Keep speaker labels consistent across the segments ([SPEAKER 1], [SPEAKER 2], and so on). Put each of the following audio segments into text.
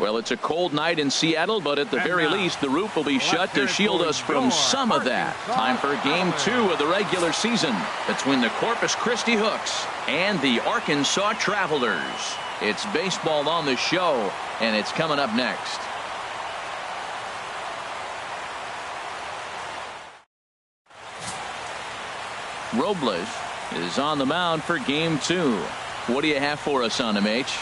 [SPEAKER 1] Well, it's a cold night in Seattle, but at the very least, the roof will be shut to shield us from some of that. Time for Game 2 of the regular season between the Corpus Christi Hooks and the Arkansas Travelers. It's baseball on the show, and it's coming up next. Robles is on the mound for Game 2. What do you have for us on him, H?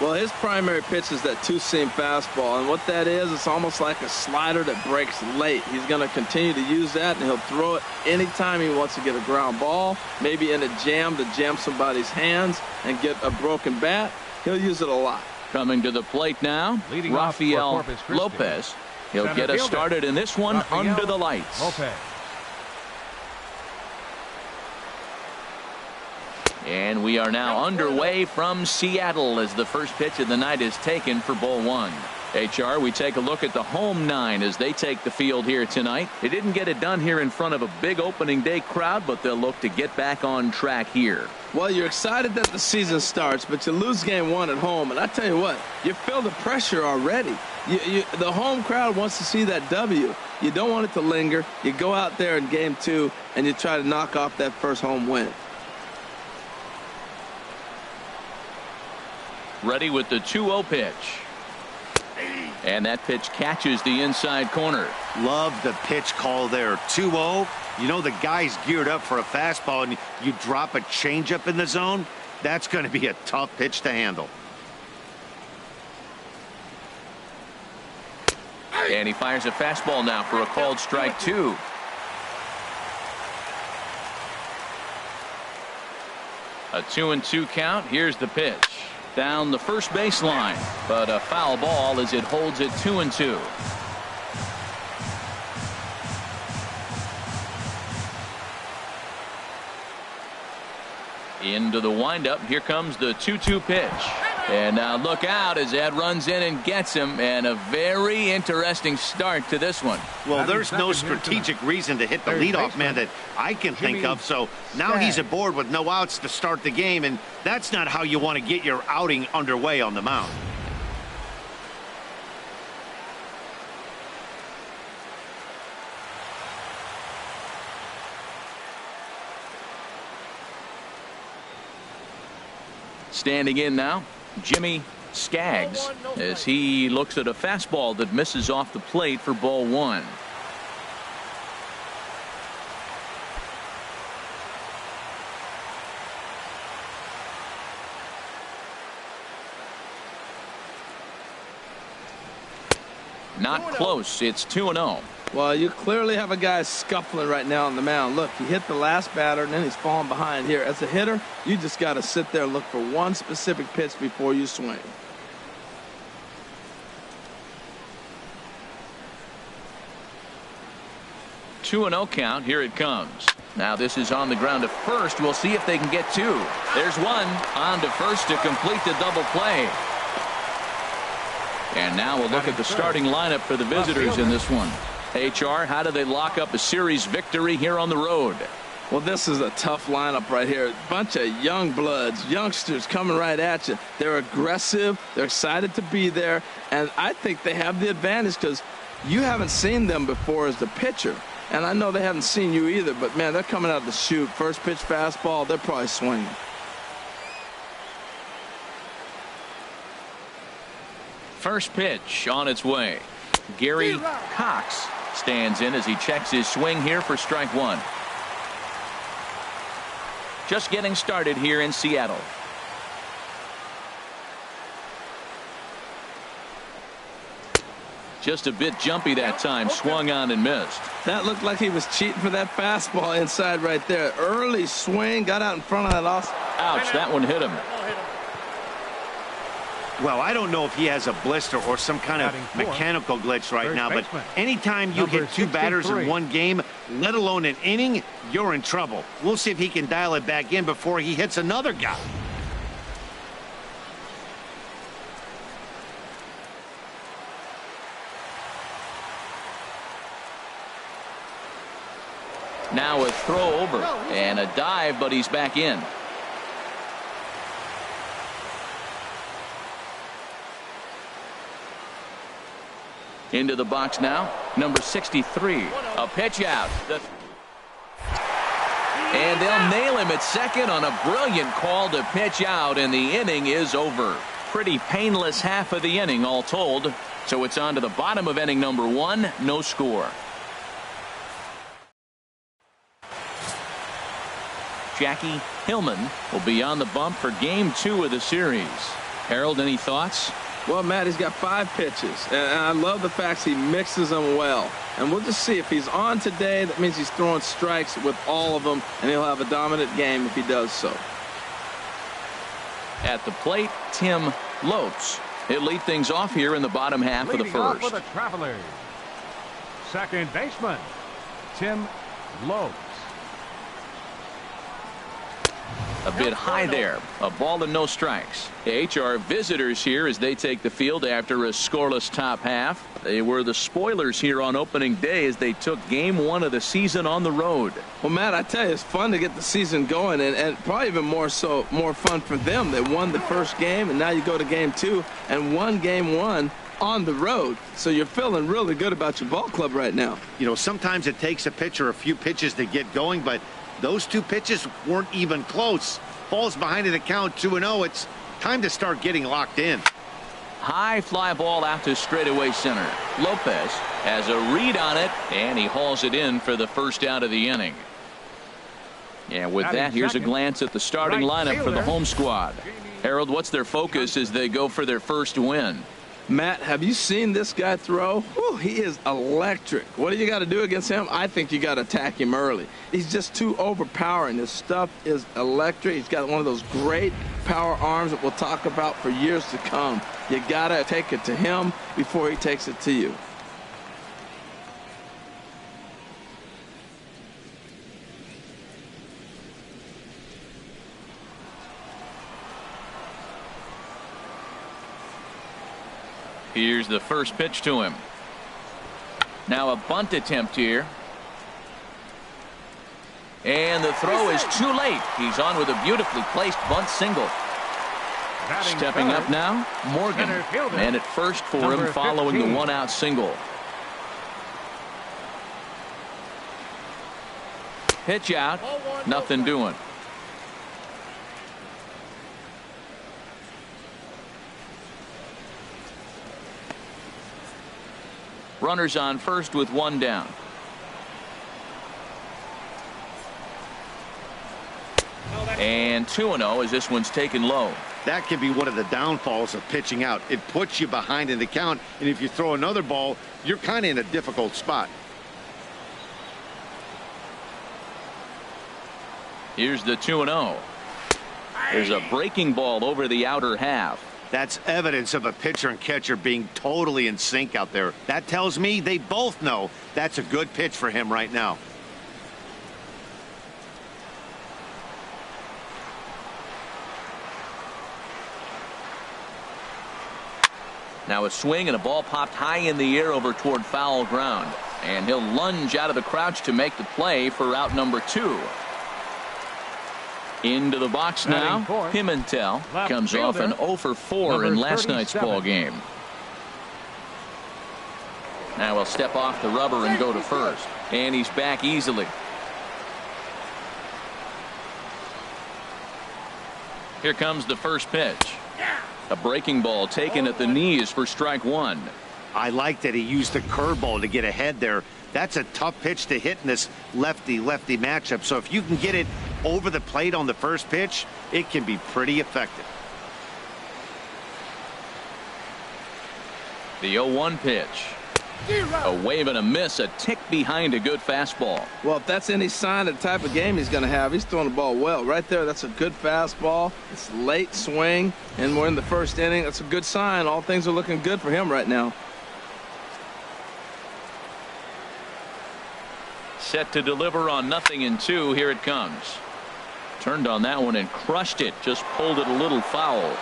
[SPEAKER 2] Well, his primary pitch is that two-seam fastball, and what that is, it's almost like a slider that breaks late. He's going to continue to use that, and he'll throw it anytime he wants to get a ground ball, maybe in a jam to jam somebody's hands and get a broken bat. He'll use it a lot. Coming to the plate now, Rafael Lopez. He'll get us started in this one under the lights.
[SPEAKER 3] Lopez.
[SPEAKER 1] And we are now underway from Seattle as the first pitch of the night is taken for ball one. HR, we take a look at the home nine as they take the field here tonight. They didn't get it done here in front of a big opening day crowd, but they'll look to get back on track here.
[SPEAKER 2] Well, you're excited that the season starts, but you lose game one at home. And I tell you what, you feel the pressure already. The home crowd wants to see that W. You don't want it to linger. You go out there in game two and you try to knock off that first home win.
[SPEAKER 1] Ready with the 2-0 pitch. And that pitch catches the inside corner.
[SPEAKER 4] Love the pitch call there. 2-0. You know the guy's geared up for a fastball, and you drop a changeup in the zone. That's going to be a tough pitch to handle.
[SPEAKER 1] And he fires a fastball now for a called strike two. A 2-2 count. Here's the pitch. Down the first baseline, but a foul ball as it holds it 2-2. Into the windup. Here comes the 2-2 pitch. And now look out as that runs in and gets him, and a very interesting start to this one.
[SPEAKER 4] Well, there's no strategic reason to hit the leadoff man that I can think of, so now he's aboard with no outs to start the game, and that's not how you want to get your outing underway on the mound.
[SPEAKER 1] Standing in now, Jimmy Skaggs, as he looks at a fastball that misses off the plate for ball one. Not close. It's 2-0.
[SPEAKER 2] Well, you clearly have a guy scuffling right now on the mound. Look, he hit the last batter, and then he's falling behind here. As a hitter, you just got to sit there and look for one specific pitch before you swing.
[SPEAKER 1] Two 2-0 count. Here it comes. Now this is on the ground to first. We'll see if they can get two. There's one on to first to complete the double play. And now we'll look at the starting lineup for the visitors in this one. HR, how do they lock up a series victory here on the road?
[SPEAKER 2] Well, this is a tough lineup right here. A bunch of young bloods, youngsters coming right at you. They're aggressive. They're excited to be there. And I think they have the advantage because you haven't seen them before as the pitcher. And I know they haven't seen you either. But, man, they're coming out to shoot. First pitch fastball, they're probably swinging.
[SPEAKER 1] First pitch on its way. Gary Cox stands in as he checks his swing here for strike one. Just getting started here in Seattle. Just a bit jumpy that time. Swung on and missed.
[SPEAKER 2] That looked like he was cheating for that fastball inside right there. Early swing, got out in front of that.
[SPEAKER 1] Ouch, that one hit him.
[SPEAKER 4] Well, I don't know if he has a blister or some kind of mechanical glitch right now, but anytime you hit two batters in one game, let alone an inning, you're in trouble. We'll see if he can dial it back in before he hits another guy.
[SPEAKER 1] Now a throw over and a dive, but he's back in. Into the box now, number 63. A pitch out. And they'll nail him at second on a brilliant call to pitch out, and the inning is over. Pretty painless half of the inning all told. So it's on to the bottom of inning number 1, no score. Jackie Hillman will be on the bump for game 2 of the series. Harold, any thoughts?
[SPEAKER 2] Well, Matt, he's got 5 pitches, and I love the fact he mixes them well. And we'll just see if he's on today. That means he's throwing strikes with all of them, and he'll have a dominant game if he does so.
[SPEAKER 1] At the plate, Tim Lopes. He'll lead things off here in the bottom half of the first.
[SPEAKER 3] For the Travelers, second baseman, Tim Lopes.
[SPEAKER 1] A bit high there. A ball and no strikes. HR visitors here as they take the field after a scoreless top half. They were the spoilers here on opening day as they took game 1 of the season on the road.
[SPEAKER 2] Well, Matt, I tell you, it's fun to get the season going, and probably even more fun for them. They won the first game, and now you go to game 2 and won game 1 on the road. So you're feeling really good about your ball club right now.
[SPEAKER 4] You know, sometimes it takes a pitcher a few pitches to get going, but those 2 pitches weren't even close. Falls behind in the count 2-0. It's time to start getting locked in.
[SPEAKER 1] High fly ball out to straightaway center. Lopez has a read on it, and he hauls it in for the first out of the inning. Yeah, with that, here's a glance at the starting lineup for the home squad. Harold, what's their focus as they go for their first win?
[SPEAKER 2] Matt, have you seen this guy throw? Whew, he is electric. What do you got to do against him? I think you got to attack him early. He's just too overpowering. His stuff is electric. He's got one of those great power arms that we'll talk about for years to come. You got to take it to him before he takes it to you.
[SPEAKER 1] Here's the first pitch to him. Now a bunt attempt here. And the throw is too late. He's on with a beautifully placed bunt single. Stepping up now, Morgan. Man at first for him following the 1-out single. Pitch out. Nothing doing. Runners on first with 1 down. And 2-0 as this one's taken low.
[SPEAKER 4] That can be one of the downfalls of pitching out. It puts you behind in the count, and if you throw another ball, you're kind of in a difficult spot.
[SPEAKER 1] Here's the 2-0. There's a breaking ball over the outer half.
[SPEAKER 4] That's evidence of a pitcher and catcher being totally in sync out there. That tells me they both know that's a good pitch for him right now.
[SPEAKER 1] Now a swing and a ball popped high in the air over toward foul ground. And he'll lunge out of the crouch to make the play for out number 2. Into the box now. Pimentel comes off an 0 for 4 in last night's ball game. Now he'll step off the rubber and go to first. And he's back easily. Here comes the first pitch. A breaking ball taken at the knees for strike 1.
[SPEAKER 4] I like that he used the curveball to get ahead there. That's a tough pitch to hit in this lefty-lefty matchup. So if you can get it over the plate on the first pitch, it can be pretty effective.
[SPEAKER 1] The 0-1 pitch. A wave and a miss, a tick behind a good fastball.
[SPEAKER 2] Well, if that's any sign of the type of game he's going to have, he's throwing the ball well. Right there, that's a good fastball. It's late swing, and we're in the first inning. That's a good sign. All things are looking good for him right now.
[SPEAKER 1] Set to deliver on 0-2. Here it comes. Turned on that one and crushed it. Just pulled it a little foul.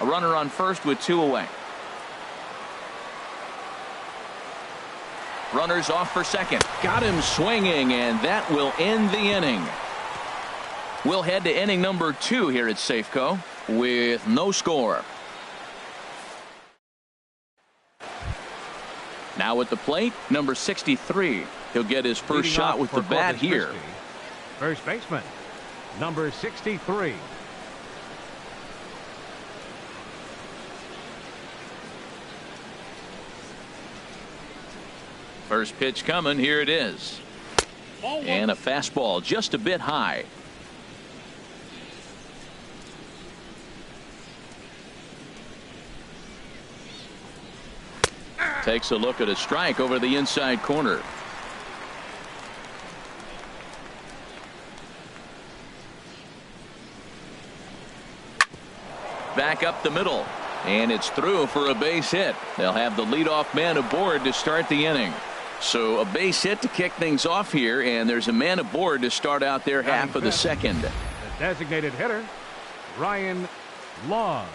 [SPEAKER 1] A runner on first with 2 away. Runners off for second. Got him swinging, and that will end the inning. We'll head to inning number 2 here at Safeco with no score. Now at the plate, number 63. He'll get his first
[SPEAKER 3] Leading
[SPEAKER 1] shot
[SPEAKER 3] off
[SPEAKER 1] with
[SPEAKER 3] for
[SPEAKER 1] the bat
[SPEAKER 3] Corpus
[SPEAKER 1] here.
[SPEAKER 3] Christi, first baseman, number 63.
[SPEAKER 1] First pitch coming. Here it is. And a fastball just a bit high. Takes a look at a strike over the inside corner. Back up the middle. And it's through for a base hit. They'll have the leadoff man aboard to start the inning. So a base hit to kick things off here, and there's a man aboard to start out their half of the second.
[SPEAKER 3] The designated hitter, Ryan Laws.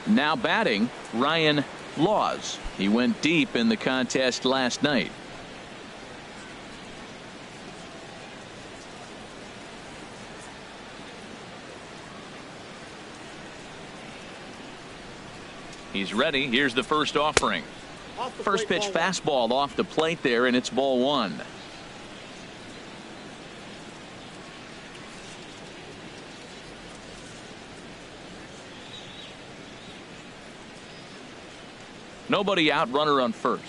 [SPEAKER 1] Now batting, Ryan Laws. He went deep in the contest last night. He's ready. Here's the first offering. First pitch fastball off the plate there, and it's ball one. Nobody out, runner on first.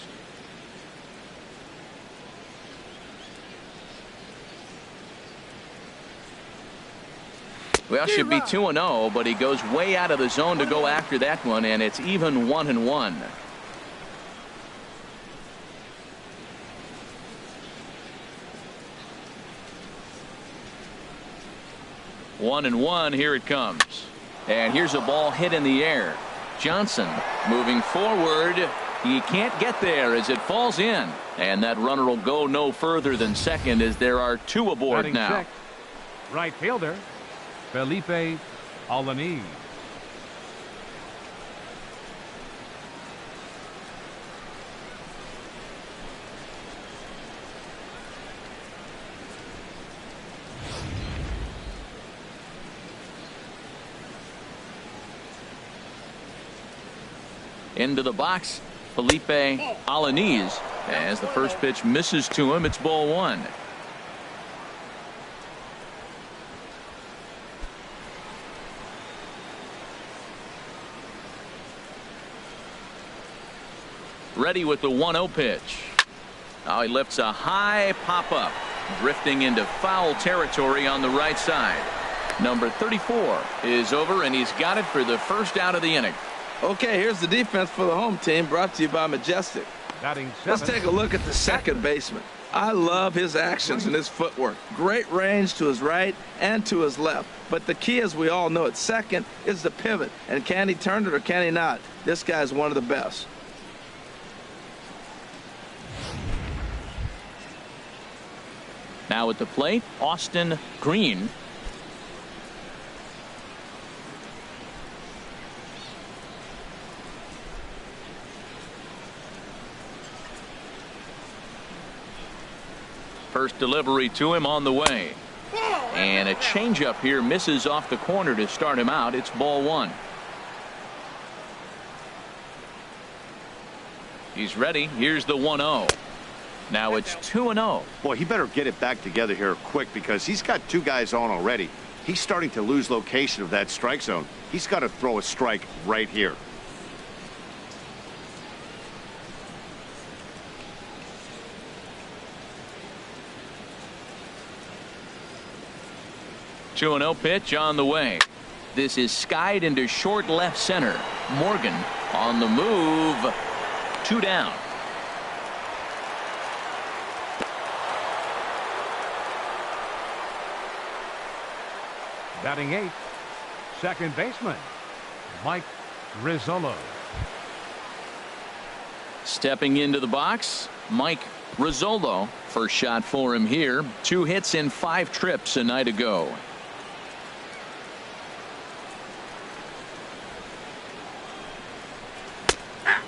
[SPEAKER 1] Well, should be 2-0, but he goes way out of the zone to go after that one, and it's even 1-1. One and one, here it comes. And here's a ball hit in the air. Johnson moving forward. He can't get there as it falls in. And that runner will go no further than second as there are two aboard
[SPEAKER 3] Batting
[SPEAKER 1] now.
[SPEAKER 3] check, right fielder, Felipe Alaniz.
[SPEAKER 1] Into the box, Felipe Alaniz. As the first pitch misses to him, it's ball one. Ready with the 1-0 pitch. Now he lifts a high pop-up, drifting into foul territory on the right side. Number 34 is over, and he's got it for the first out of the inning.
[SPEAKER 2] Okay, here's the defense for the home team, brought to you by Majestic.
[SPEAKER 3] Batting
[SPEAKER 2] Let's
[SPEAKER 3] seventh,
[SPEAKER 2] take a look at the second baseman. I love his actions and his footwork. Great range to his right and to his left. But the key, as we all know, at second is the pivot. And can he turn it or can he not? This guy's one of the best.
[SPEAKER 1] Now at the plate, Austin Green. First delivery to him on the way. And a changeup here misses off the corner to start him out. It's ball one. He's ready. Here's the 1-0. Now it's 2-0.
[SPEAKER 4] Boy, he better get it back together here quick because he's got two guys on already. He's starting to lose location of that strike zone. He's got to throw a strike right here.
[SPEAKER 1] Two 2-0 pitch on the way. This is skied into short left center. Morgan on the move. Two down.
[SPEAKER 3] batting eighth, second baseman, Mike Rizzolo.
[SPEAKER 1] Stepping into the box, Mike Rizzolo. First shot for him here. 2 hits in 5 trips a night ago.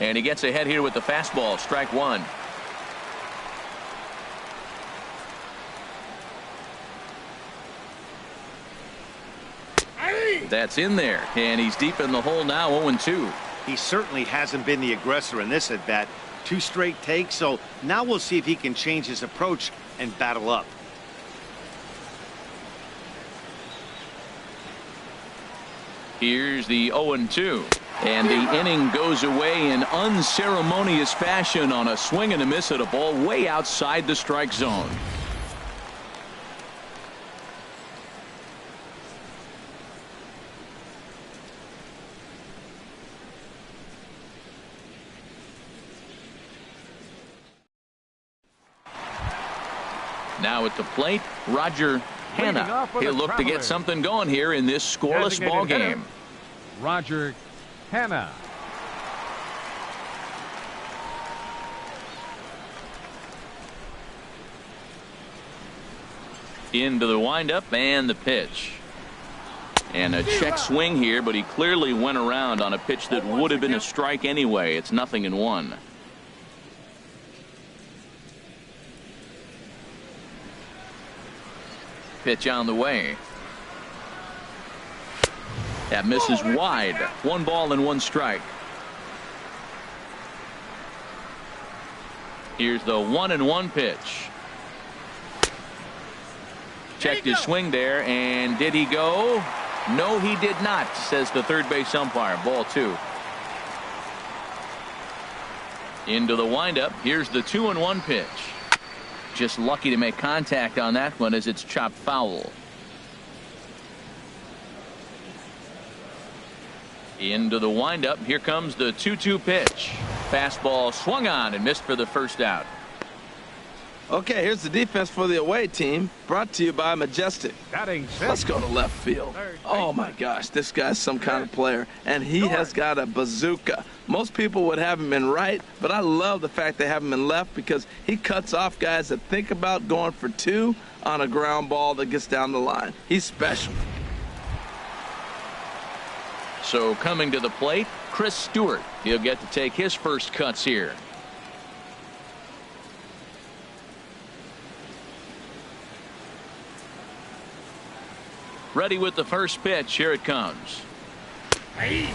[SPEAKER 1] And he gets ahead here with the fastball. Strike one. That's in there, and he's deep in the hole now, 0-2.
[SPEAKER 4] He certainly hasn't been the aggressor in this at bat. 2 straight takes, so now we'll see if he can change his approach and battle up.
[SPEAKER 1] Here's the 0-2. And the inning goes away in unceremonious fashion on a swing and a miss at a ball way outside the strike zone. Now at the plate, Roger Hanna. He'll look to get something going here in this scoreless ball game.
[SPEAKER 3] Roger Hanna.
[SPEAKER 1] Into the windup and the pitch. And a check swing here, but he clearly went around on a pitch that would have been a strike anyway. It's 0-1. Pitch on the way. That misses wide. 1 ball and 1 strike. Here's the 1-1 pitch. Checked his swing there, and did he go? No, he did not, says the third base umpire. Ball 2. Into the windup. Here's the 2-1 pitch. Just lucky to make contact on that one as it's chopped foul. Into the windup. Here comes the 2-2 pitch. Fastball swung on and missed for the first out.
[SPEAKER 2] Okay, here's the defense for the away team, brought to you by Majestic. Let's go to left field. Oh my gosh, this guy's some kind of player, and he has got a bazooka. Most people would have him in right, but I love the fact they have him in left because he cuts off guys that think about going for 2 on a ground ball that gets down the line. He's special.
[SPEAKER 1] So coming to the plate, Chris Stewart. He'll get to take his first cuts here. Ready with the first pitch. Here it comes.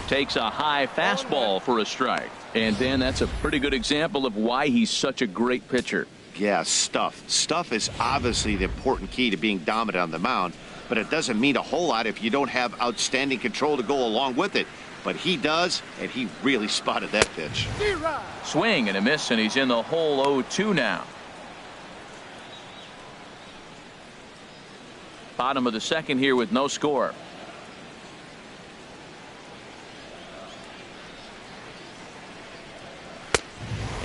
[SPEAKER 1] Takes a high fastball for a strike. And then that's a pretty good example of why he's such a great pitcher.
[SPEAKER 4] Yeah, stuff. Stuff is obviously the important key to being dominant on the mound, but it doesn't mean a whole lot if you don't have outstanding control to go along with it. But he does, and he really spotted that pitch.
[SPEAKER 1] Swing and a miss, and he's in the hole 0-2 now. Bottom of the second here with no score.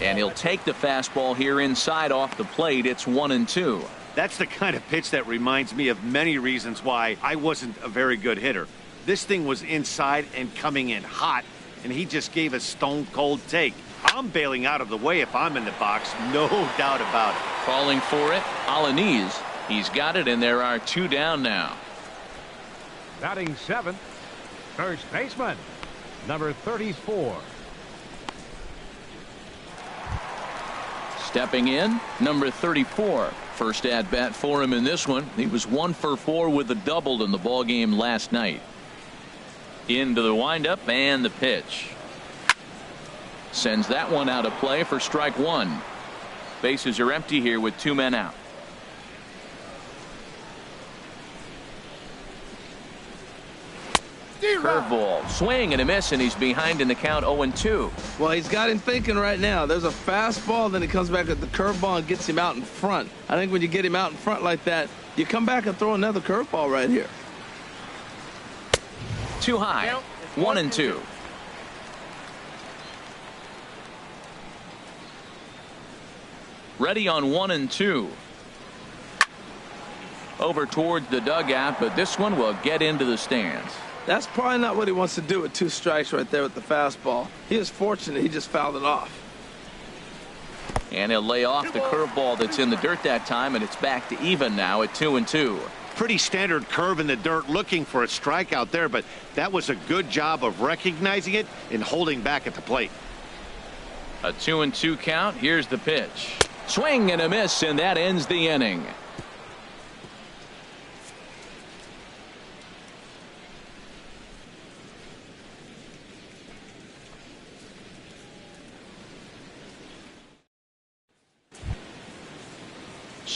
[SPEAKER 1] And he'll take the fastball here inside off the plate. It's 1-2.
[SPEAKER 4] That's the kind of pitch that reminds me of many reasons why I wasn't a very good hitter. This thing was inside and coming in hot, and he just gave a stone-cold take. I'm bailing out of the way if I'm in the box, no doubt about it.
[SPEAKER 1] Calling for it, Alaniz. He's got it, and there are 2 down now.
[SPEAKER 3] Batting 7th, first baseman, number 34.
[SPEAKER 1] Stepping in, number 34. First at bat for him in this one. He was 1 for 4 with a double in the ball game last night. Into the windup and the pitch. Sends that one out of play for strike 1. Bases are empty here with 2 men out. Curveball, swing and a miss, and he's behind in the count 0-2.
[SPEAKER 2] Well, he's got him thinking right now. There's a fastball, then he comes back at the curveball and gets him out in front. I think when you get him out in front like that, you come back and throw another curveball right here.
[SPEAKER 1] Too high. 1-2. Ready on 1-2. Over towards the dugout, but this one will get into the stands.
[SPEAKER 2] That's probably not what he wants to do with 2 strikes right there with the fastball. He is fortunate he just fouled it off.
[SPEAKER 1] And he'll lay off the curveball that's in the dirt that time, and it's back to even now at 2-2.
[SPEAKER 4] Pretty standard curve in the dirt, looking for a strikeout there, but that was a good job of recognizing it and holding back at the plate.
[SPEAKER 1] A 2-2 count. Here's the pitch. Swing and a miss, and that ends the inning.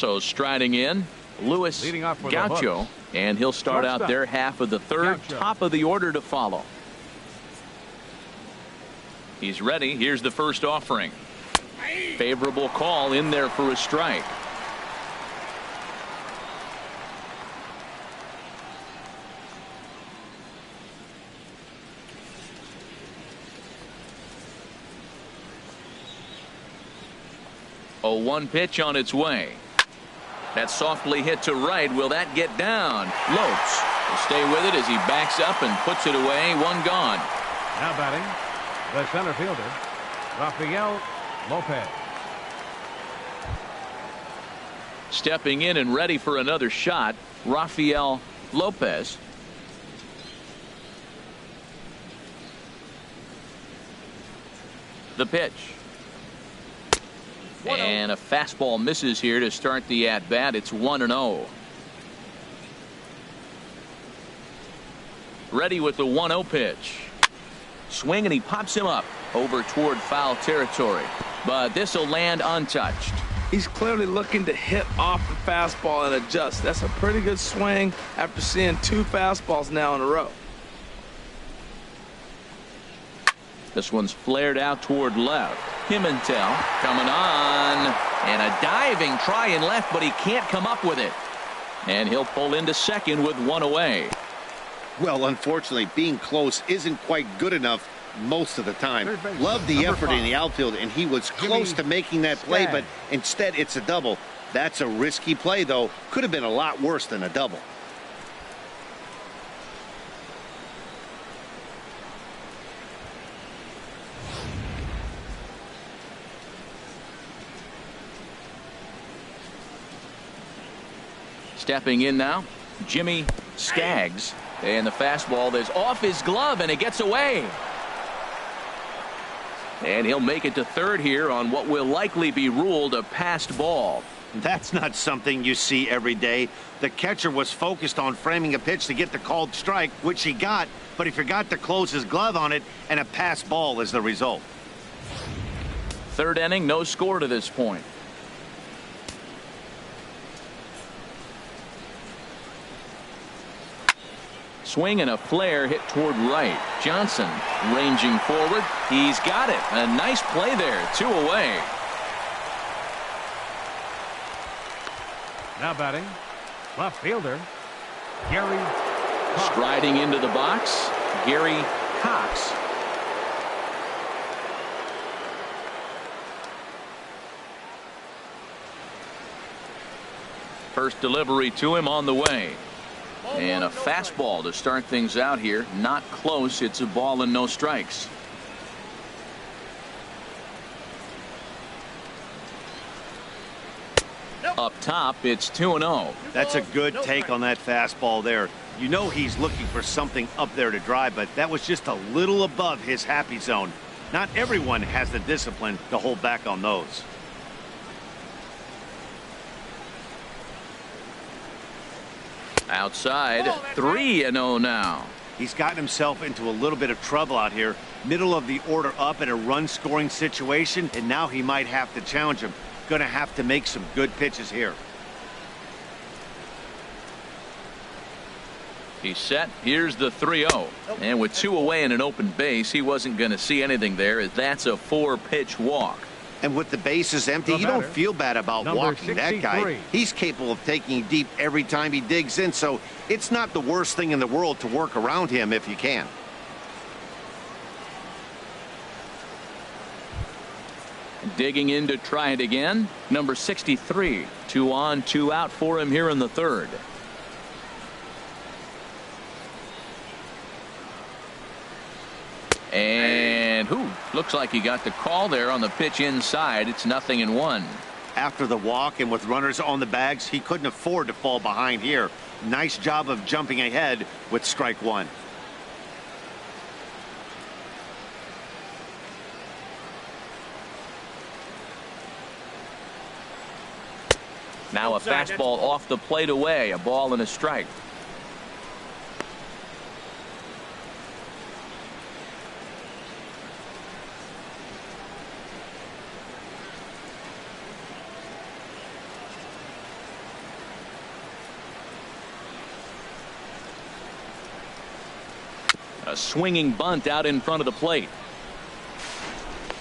[SPEAKER 1] So striding in, Luis
[SPEAKER 3] Leading off for the
[SPEAKER 1] Gaucho,
[SPEAKER 3] Hooks.
[SPEAKER 1] and he'll start out
[SPEAKER 3] Shortstop.
[SPEAKER 1] their half of the third.
[SPEAKER 3] Gaucho.
[SPEAKER 1] Top of the order to follow. He's ready. Here's the first offering. Favorable call in there for a strike. Oh, 1 pitch on its way. That's softly hit to right. Will that get down? Lopes will stay with it as he backs up and puts it away. 1 gone.
[SPEAKER 3] Now batting, the center fielder, Rafael Lopez.
[SPEAKER 1] Stepping in and ready for another shot, Rafael Lopez. The pitch. And a fastball misses here to start the at-bat. It's 1-0. Ready with the 1-0 pitch. Swing, and he pops him up over toward foul territory. But this will land untouched.
[SPEAKER 2] He's clearly looking to hit off the fastball and adjust. That's a pretty good swing after seeing 2 fastballs now in a row.
[SPEAKER 1] This one's flared out toward left. Pimentel coming on, and a diving try in left, but he can't come up with it. And he'll pull into second with 1 away.
[SPEAKER 4] Well, unfortunately, being close isn't quite good enough most of the time. Love the effort in the outfield, and he was close to making that play, but instead it's a double. That's a risky play, though. Could have been a lot worse than a double.
[SPEAKER 1] Stepping in now, Jimmy Skaggs. And the fastball is off his glove, and it gets away. And he'll make it to third here on what will likely be ruled a passed ball.
[SPEAKER 4] That's not something you see every day. The catcher was focused on framing a pitch to get the called strike, which he got, but he forgot to close his glove on it, and a passed ball is the result.
[SPEAKER 1] Third inning, no score to this point. Swing and a flare hit toward right. Johnson ranging forward. He's got it. A nice play there. 2 away.
[SPEAKER 3] Now batting, left fielder, Gary Cox.
[SPEAKER 1] Striding into the box, Gary Cox. First delivery to him on the way. And a fastball to start things out here. Not close. It's a ball and no strikes. Up top, it's 2-0.
[SPEAKER 4] That's a good take on that fastball there. You know he's looking for something up there to drive, but that was just a little above his happy zone. Not everyone has the discipline to hold back on those.
[SPEAKER 1] Outside, 3-0 now.
[SPEAKER 4] He's gotten himself into a little bit of trouble out here. Middle of the order up in a run-scoring situation, and now he might have to challenge him. Going to have to make some good pitches here.
[SPEAKER 1] He's set. Here's the 3-0. And with 2 away and an open base, he wasn't going to see anything there. That's a 4-pitch walk.
[SPEAKER 4] And with the bases empty, you don't feel bad about walking that guy. He's capable of taking deep every time he digs in, so it's not the worst thing in the world to work around him if you can.
[SPEAKER 1] Digging in to try it again. Number 63. 2 on, 2 out for him here in the third. And looks like he got the call there on the pitch inside. It's 0-1.
[SPEAKER 4] After the walk and with runners on the bags, he couldn't afford to fall behind here. Nice job of jumping ahead with strike 1.
[SPEAKER 1] Now a fastball off the plate away. A ball and a strike. swinging bunt out in front of the plate.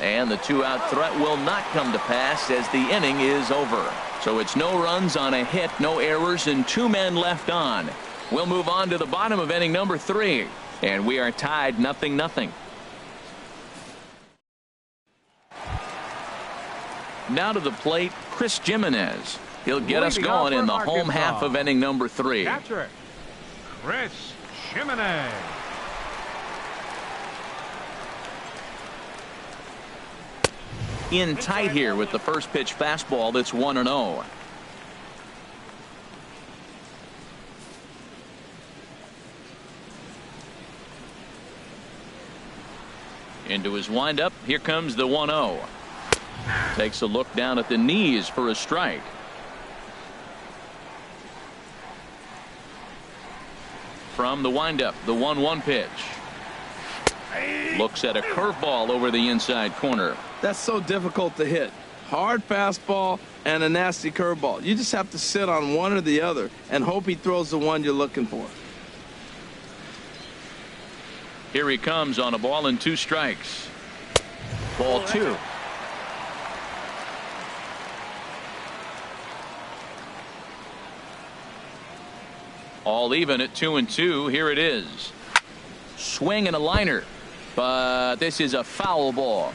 [SPEAKER 1] And the 2-out threat will not come to pass as the inning is over. So it's no runs on a hit, no errors, and 2 men left on. We'll move on to the bottom of inning number 3. And we are tied 0-0. Now to the plate, Chris Jimenez. He'll get us going in the home half of inning number 3.
[SPEAKER 3] Catcher, Chris Jimenez.
[SPEAKER 1] In tight here with the first pitch fastball that's 1-0. Into his windup. Here comes the 1-0. Takes a look down at the knees for a strike. From the windup, the 1-1 pitch. Looks at a curveball over the inside corner.
[SPEAKER 2] That's so difficult to hit. Hard fastball and a nasty curveball. You just have to sit on one or the other and hope he throws the one you're looking for.
[SPEAKER 1] Here he comes on a ball and 2 strikes. Ball 2. All even at 2-2. Here it is. Swing and a liner. But this is a foul ball.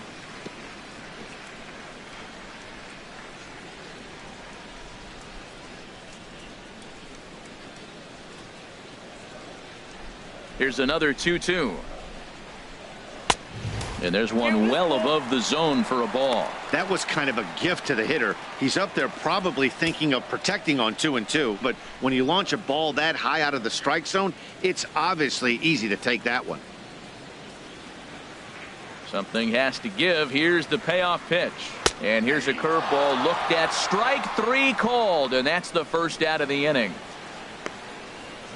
[SPEAKER 1] Here's another 2-2. And there's one well above the zone for a ball.
[SPEAKER 4] That was kind of a gift to the hitter. He's up there probably thinking of protecting on 2-2. But when you launch a ball that high out of the strike zone, it's obviously easy to take that one.
[SPEAKER 1] Something has to give. Here's the payoff pitch. And here's a curveball looked at. Strike 3 called. And that's the first out of the inning.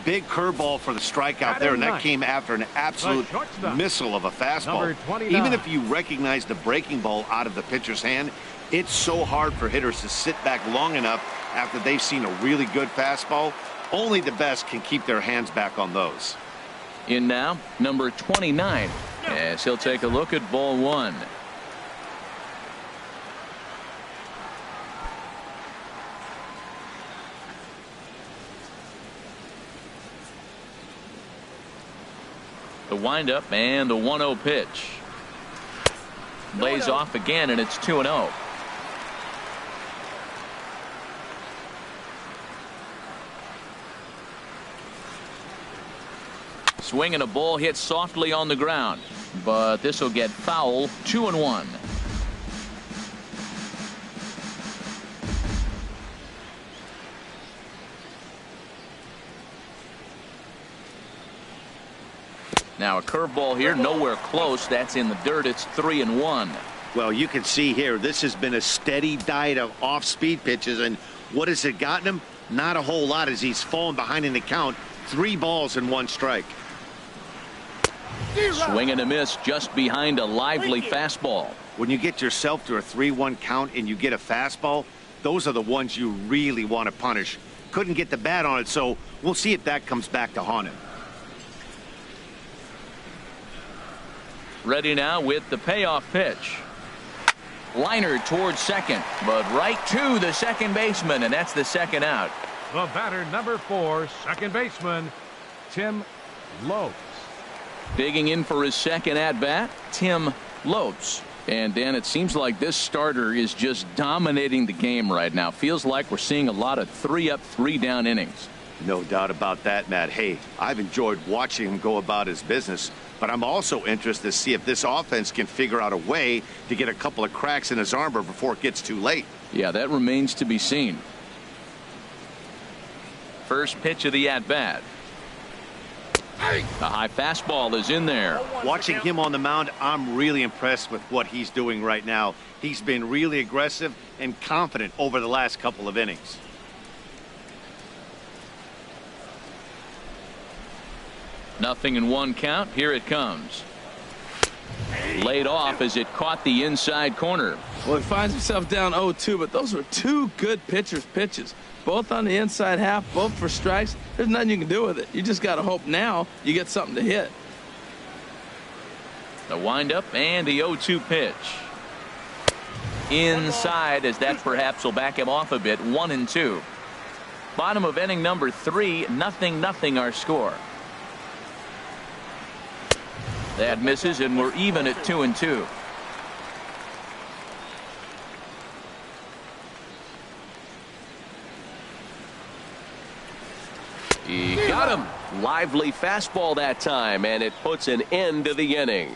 [SPEAKER 4] Big curveball for the strikeout there, and that came after an absolute missile of a fastball. Even if you recognize the breaking ball out of the pitcher's hand, it's so hard for hitters to sit back long enough after they've seen a really good fastball. Only the best can keep their hands back on those.
[SPEAKER 1] In now, number 29, as he'll take a look at ball 1. The windup and the 1-0 pitch. Lays off again, and it's 2-0. Swing and a ball hit softly on the ground, but this will get foul. 2-1. Now a curveball here, nowhere close. That's in the dirt. It's 3-1.
[SPEAKER 4] Well, you can see here, this has been a steady diet of off-speed pitches, and what has it gotten him? Not a whole lot, as he's fallen behind in the count. 3 balls and 1 strike.
[SPEAKER 1] Swing and a miss just behind a lively fastball.
[SPEAKER 4] When you get yourself to a 3-1 count and you get a fastball, those are the ones you really want to punish. Couldn't get the bat on it, so we'll see if that comes back to haunt him.
[SPEAKER 1] Ready now with the payoff pitch. Liner towards second, but right to the second baseman, and that's the second out.
[SPEAKER 3] The batter, number 4, second baseman, Tim Lopes.
[SPEAKER 1] Digging in for his second at-bat, Tim Lopes. And Dan, it seems like this starter is just dominating the game right now. Feels like we're seeing a lot of 3-up, 3-down innings.
[SPEAKER 4] No doubt about that, Matt. Hey, I've enjoyed watching him go about his business, but I'm also interested to see if this offense can figure out a way to get a couple of cracks in his armor before it gets too late.
[SPEAKER 1] Yeah, that remains to be seen. First pitch of the at-bat. The high fastball is in there.
[SPEAKER 4] Watching him on the mound, I'm really impressed with what he's doing right now. He's been really aggressive and confident over the last couple of innings.
[SPEAKER 1] Nothing in 1 count. Here it comes. Laid off as it caught the inside corner.
[SPEAKER 2] Well, he finds himself down 0-2, but those were 2 good pitchers' pitches. Both on the inside half, both for strikes. There's nothing you can do with it. You just got to hope now you get something to hit.
[SPEAKER 1] The windup and the 0-2 pitch. Inside, as that perhaps will back him off a bit. 1-2. Bottom of inning number 3. 0-0 our score. That misses, and we're even at 2-2.
[SPEAKER 5] He got him. Lively fastball that time, and it puts an end to the inning.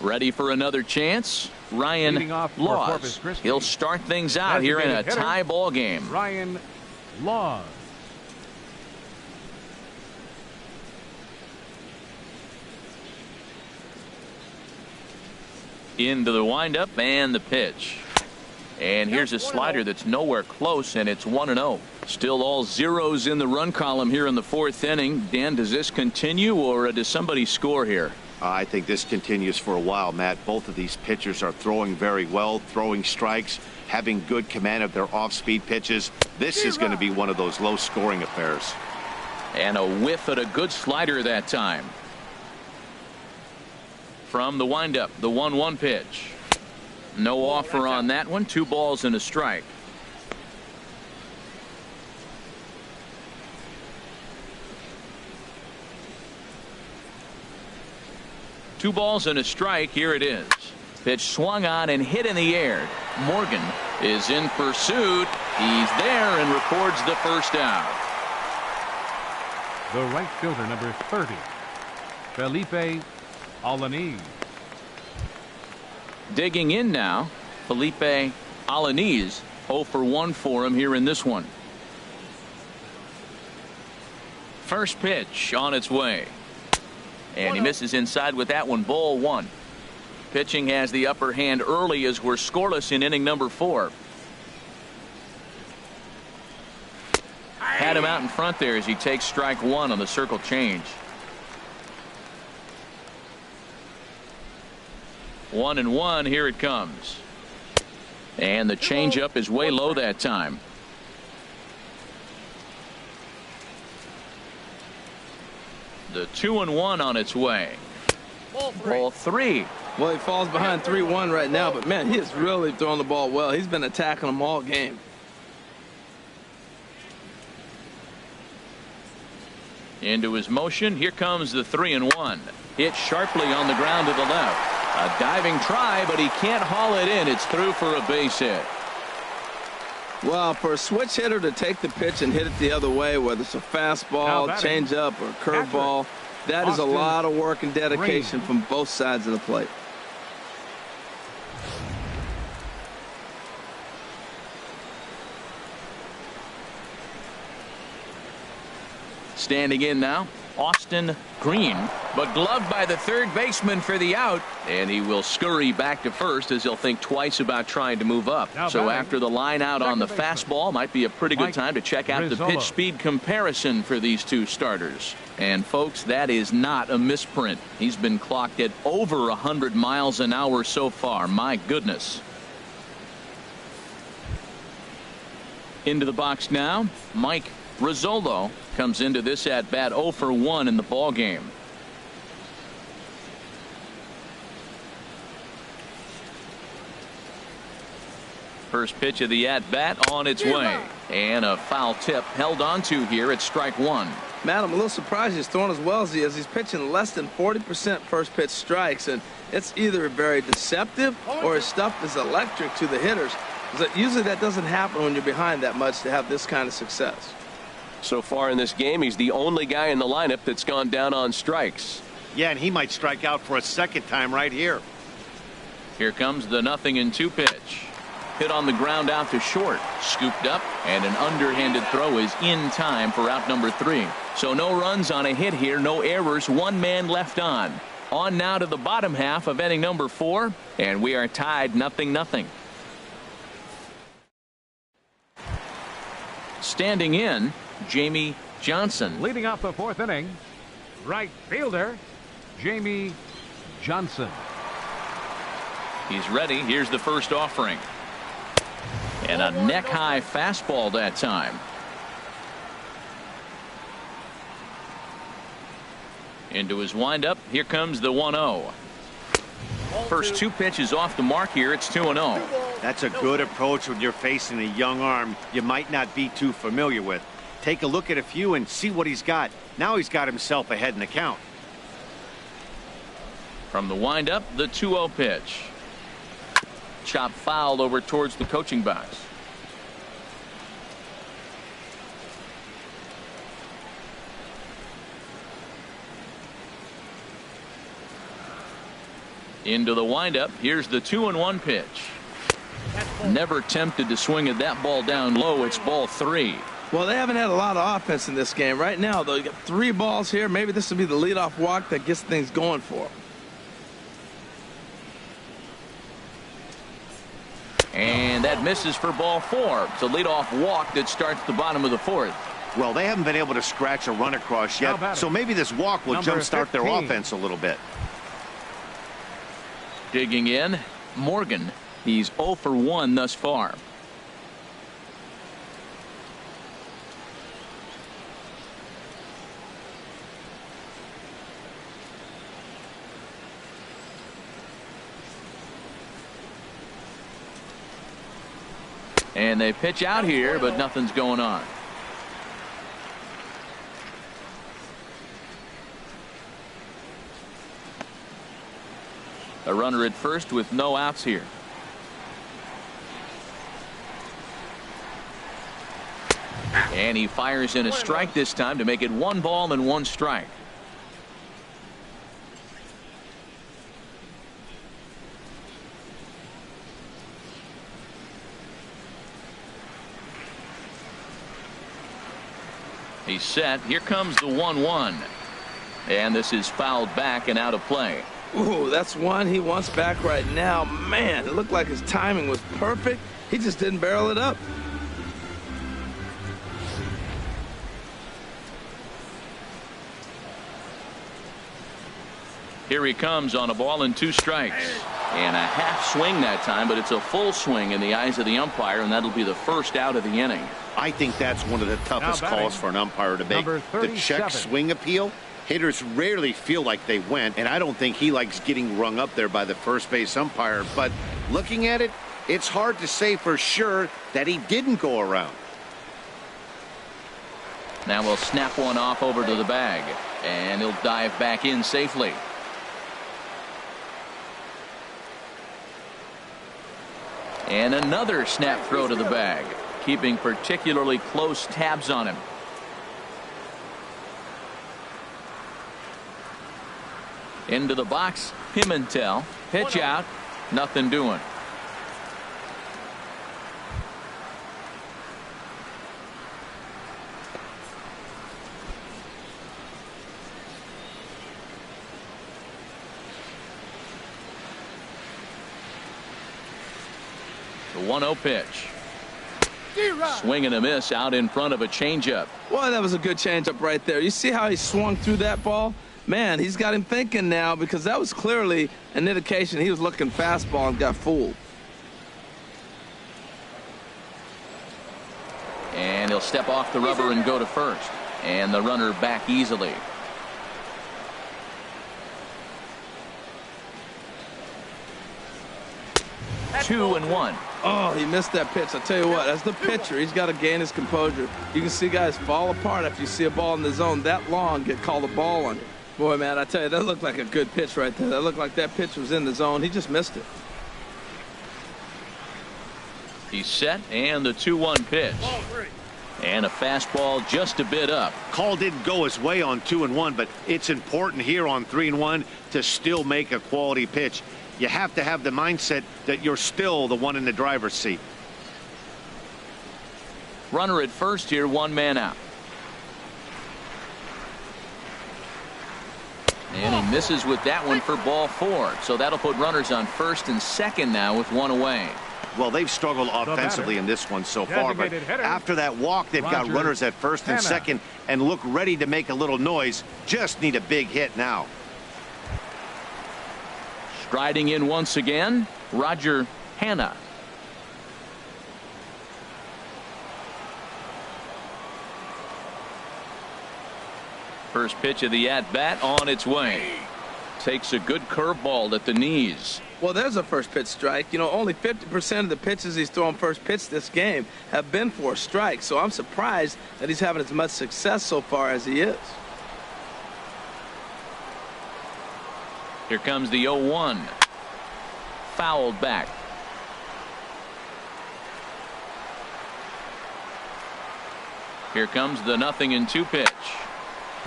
[SPEAKER 1] Ready for another chance? Ryan Laws. He'll start things out here in a tie ball game.
[SPEAKER 3] Ryan Laws.
[SPEAKER 1] Into the windup and the pitch. And here's a slider that's nowhere close, and it's 1-0. Still all zeros in the run column here in the 4th inning. Dan, does this continue, or does somebody score here?
[SPEAKER 4] I think this continues for a while, Matt. Both of these pitchers are throwing very well, throwing strikes, having good command of their off-speed pitches. This is going to be one of those low-scoring affairs.
[SPEAKER 1] And a whiff at a good slider that time. From the windup, the 1-1 pitch. No offer on that one. 2 balls and a strike. Two balls and a strike. Here it is. Pitch swung on and hit in the air. Morgan is in pursuit. He's there and records the first out.
[SPEAKER 3] The right fielder, number 30, Felipe Alaniz.
[SPEAKER 1] Digging in now, Felipe Alaniz. 0 for 1 for him here in this one. First pitch on its way. And he misses inside with that one. Ball 1. Pitching has the upper hand early as we're scoreless in inning number 4. Had him out in front there as he takes strike 1 on the circle change. 1-1. Here it comes. And the changeup is way low that time. The 2-1 on its way. Ball 3.
[SPEAKER 2] Well, he falls behind 3-1 right now, but man, he is really throwing the ball well. He's been attacking them all game.
[SPEAKER 1] Into his motion. Here comes the 3-1. Hit sharply on the ground to the left. A diving try, but he can't haul it in. It's through for a base hit.
[SPEAKER 2] Well, for a switch hitter to take the pitch and hit it the other way, whether it's a fastball, changeup, or curveball, that is a lot of work and dedication from both sides of the plate.
[SPEAKER 1] Standing in now, Austin Green, but gloved by the third baseman for the out, and he will scurry back to first as he'll think twice about trying to move up. So after the line out on the fastball, might be a pretty good time to check out the pitch speed comparison for these two starters. And folks, that is not a misprint. He's been clocked at over 100 miles an hour so far. My goodness. Into the box now, Mike Rizzolo comes into this at bat 0 for 1 in the ball game. First pitch of the at bat on its way, and a foul tip held onto here at strike 1.
[SPEAKER 2] Matt, I'm a little surprised he's throwing as well as he is. He's pitching less than 40% first pitch strikes, and it's either very deceptive or his stuff is electric to the hitters. Usually that doesn't happen when you're behind that much to have this kind of success.
[SPEAKER 5] So far in this game, he's the only guy in the lineup that's gone down on strikes.
[SPEAKER 4] Yeah, and he might strike out for a second time right here.
[SPEAKER 1] Here comes the 0-2 pitch. Hit on the ground out to short. Scooped up, and an underhanded throw is in time for out number 3. So no runs on a hit here, no errors, 1 man left on. On now to the bottom half of inning number 4, and we are tied 0-0. Standing in, Jamie Johnson.
[SPEAKER 3] Leading off the 4th inning, right fielder Jamie Johnson.
[SPEAKER 1] He's ready. Here's the first offering. And a neck-high fastball that time. Into his windup. Here comes the 1-0. First 2 pitches off the mark here. It's 2-0.
[SPEAKER 4] That's a good approach when you're facing a young arm you might not be too familiar with. Take a look at a few and see what he's got. Now he's got himself ahead in the count.
[SPEAKER 1] From the windup, the 2-0 pitch. Chop foul over towards the coaching box. Into the windup. Here's the 2-1 pitch. Never tempted to swing at that ball down low. It's ball 3.
[SPEAKER 2] Well, they haven't had a lot of offense in this game. Right now, though, you got 3 balls here. Maybe this will be the leadoff walk that gets things going for them.
[SPEAKER 1] And that misses for ball 4. It's a leadoff walk that starts the bottom of the 4th.
[SPEAKER 4] Well, they haven't been able to scratch a run across yet, so maybe this walk will jumpstart their offense a little bit.
[SPEAKER 1] Digging in, Morgan. He's 0 for 1 thus far. And they pitch out here, but nothing's going on. A runner at first with no outs here. And he fires in a strike this time to make it 1 ball and 1 strike. He's set. Here comes the 1-1. And this is fouled back and out of play.
[SPEAKER 2] Ooh, that's one he wants back right now. Man, it looked like his timing was perfect. He just didn't barrel it up.
[SPEAKER 1] Here he comes on a ball and 2 strikes. And a half swing that time, but it's a full swing in the eyes of the umpire, and that'll be the first out of the inning.
[SPEAKER 4] I think that's one of the toughest calls for an umpire to make. The check swing appeal. Hitters rarely feel like they went, and I don't think he likes getting rung up there by the first base umpire. But looking at it, it's hard to say for sure that he didn't go around.
[SPEAKER 1] Now we'll snap one off over to the bag, and he'll dive back in safely. And another snap throw to the bag, keeping particularly close tabs on him. Into the box, Pimentel. Pitch out. Nothing doing. The 1-0 pitch. Swing and a miss out in front of a changeup.
[SPEAKER 2] Boy, that was a good changeup right there. You see how he swung through that ball? Man, he's got him thinking now, because that was clearly an indication he was looking fastball and got fooled.
[SPEAKER 1] And he'll step off the rubber and go to first. And the runner back easily. Two and one.
[SPEAKER 2] Oh, he missed that pitch. I tell you what, as the pitcher, he's got to gain his composure. You can see guys fall apart after you see a ball in the zone that long get called a ball on you. Boy, man, I tell you, that looked like a good pitch right there. That looked like that pitch was in the zone. He just missed it.
[SPEAKER 1] He's set, and the 2-1 pitch. And a fastball just a bit up.
[SPEAKER 4] Call didn't go his way on 2-1, but it's important here on 3-1 to still make a quality pitch. You have to have the mindset that you're still the one in the driver's seat.
[SPEAKER 1] Runner at first here, 1 man out. And he misses with that one for ball 4. So that'll put runners on first and second now with 1 away.
[SPEAKER 4] Well, they've struggled offensively in this one so far, but after that walk, they've got runners at first and second and look ready to make a little noise. Just need a big hit now.
[SPEAKER 1] Striding in once again, Roger Hanna. First pitch of the at-bat on its way. Takes a good curveball at the knees.
[SPEAKER 2] Well, there's a first pitch strike. You know, only 50% of the pitches he's throwing first pitch this game have been for a strike. So I'm surprised that he's having as much success so far as he is.
[SPEAKER 1] Here comes the 0-1. Fouled back. Here comes the 0-2 pitch.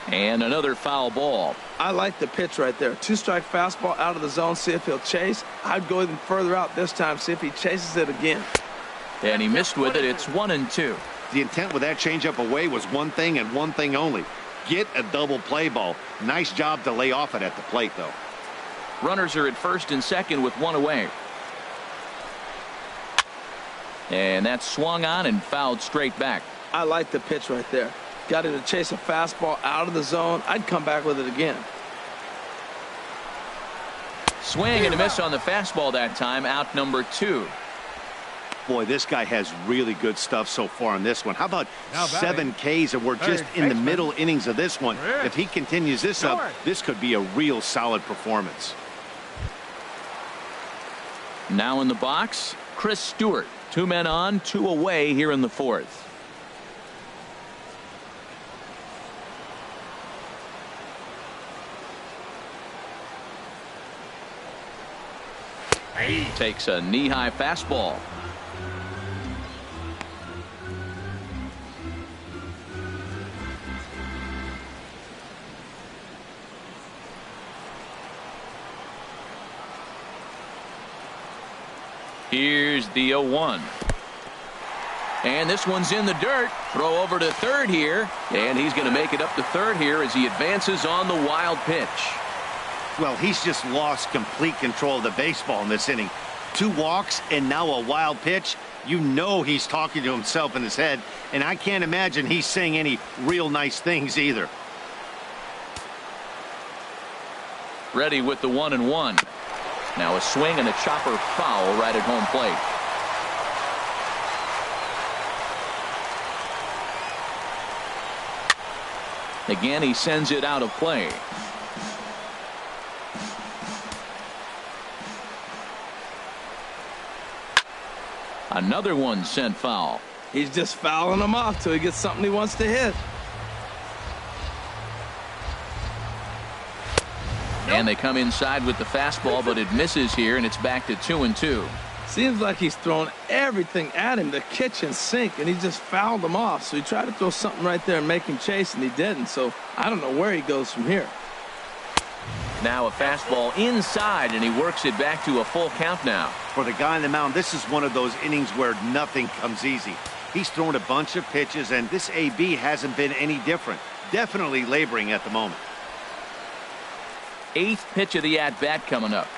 [SPEAKER 1] And another foul ball.
[SPEAKER 2] I like the pitch right there. Two-strike fastball out of the zone. See if he'll chase. I'd go even further out this time. See if he chases it again.
[SPEAKER 1] And he missed with it. It's 1-2.
[SPEAKER 4] The intent with that changeup away was one thing and one thing only. Get a double play ball. Nice job to lay off it at the plate, though.
[SPEAKER 1] Runners are at first and second with one away. And that's swung on and fouled straight back.
[SPEAKER 2] I like the pitch right there. Got him to chase a fastball out of the zone. I'd come back with it again.
[SPEAKER 1] Swing and a miss on the fastball that time. Out number 2.
[SPEAKER 4] Boy, this guy has really good stuff so far in this one. How about 7 Ks, and we're just in the middle innings of this one. If he continues this up, this could be a real solid performance.
[SPEAKER 1] Now in the box, Chris Stewart. 2 men on, 2 away here in the 4th. Takes a knee-high fastball. Here's the 0-1. And this one's in the dirt. Throw over to third here. And he's going to make it up to third here as he advances on the wild pitch.
[SPEAKER 4] Well, he's just lost complete control of the baseball in this inning. 2 walks and now a wild pitch. You know he's talking to himself in his head, and I can't imagine he's saying any real nice things either.
[SPEAKER 1] Ready with the 1-1. Now a swing and a chopper foul right at home plate. Again, he sends it out of play. Another one sent foul.
[SPEAKER 2] He's just fouling them off till he gets something he wants to hit.
[SPEAKER 1] And they come inside with the fastball, but it misses here, and it's back to 2-2.
[SPEAKER 2] Seems like he's thrown everything at him, the kitchen sink, and he just fouled them off. So he tried to throw something right there and make him chase, and he didn't. So I don't know where he goes from here.
[SPEAKER 1] Now a fastball inside, and he works it back to a full count now.
[SPEAKER 4] For the guy on the mound, this is one of those innings where nothing comes easy. He's thrown a bunch of pitches, and this AB hasn't been any different. Definitely laboring at the moment.
[SPEAKER 1] 8th pitch of the at-bat coming up.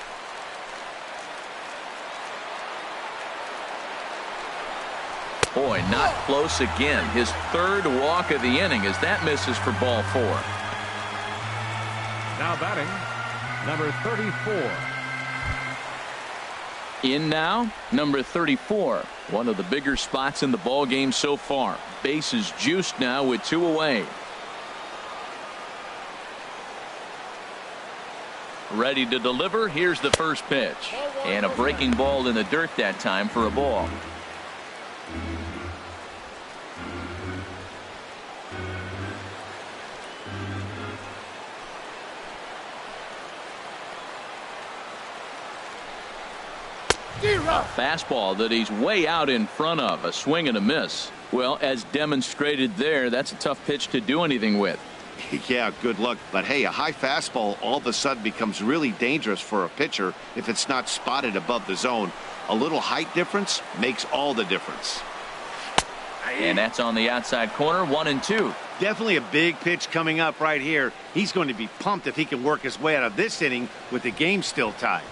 [SPEAKER 1] Boy, not close again. His 3rd walk of the inning as that misses for ball 4.
[SPEAKER 3] Now batting, number 34.
[SPEAKER 1] In now, number 34. One of the bigger spots in the ball game so far. Bases juiced now with 2 away. Ready to deliver. Here's the first pitch. And a breaking ball in the dirt that time for a ball. A fastball that he's way out in front of. A swing and a miss. Well, as demonstrated there, that's a tough pitch to do anything with.
[SPEAKER 4] Yeah, good luck. But hey, a high fastball all of a sudden becomes really dangerous for a pitcher if it's not spotted above the zone. A little height difference makes all the difference.
[SPEAKER 1] And that's on the outside corner. 1-2.
[SPEAKER 4] Definitely a big pitch coming up right here. He's going to be pumped if he can work his way out of this inning with the game still tied.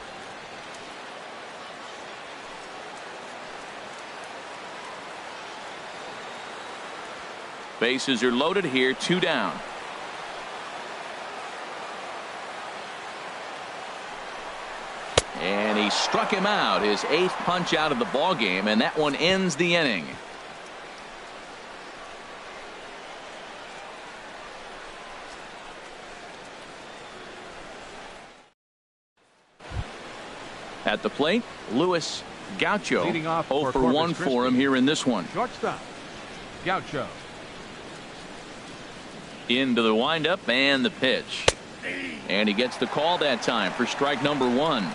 [SPEAKER 1] Bases are loaded here. 2 down. And he struck him out. His 8th punch out of the ball game, and that one ends the inning. At the plate, Luis Gaucho.
[SPEAKER 3] Leading off
[SPEAKER 1] 0 for
[SPEAKER 3] Corpus
[SPEAKER 1] 1 for
[SPEAKER 3] Christi.
[SPEAKER 1] him here in this one.
[SPEAKER 3] Shortstop, Gaucho.
[SPEAKER 1] Into the windup and the pitch. And he gets the call that time for strike number 1.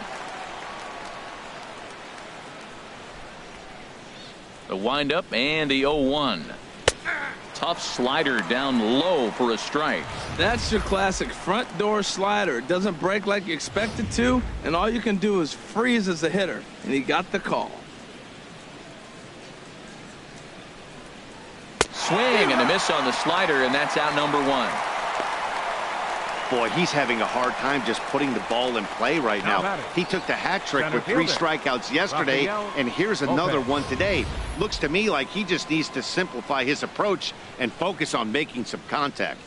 [SPEAKER 1] The windup and the 0-1. Tough slider down low for a strike.
[SPEAKER 2] That's your classic front door slider. It doesn't break like you expect it to, and all you can do is freeze as a hitter. And he got the call.
[SPEAKER 1] Swing and a miss on the slider, and that's out number 1.
[SPEAKER 4] Boy, he's having a hard time just putting the ball in play right now. He took the hat trick with 3 strikeouts yesterday, and here's another one today. Looks to me like he just needs to simplify his approach and focus on making some contact.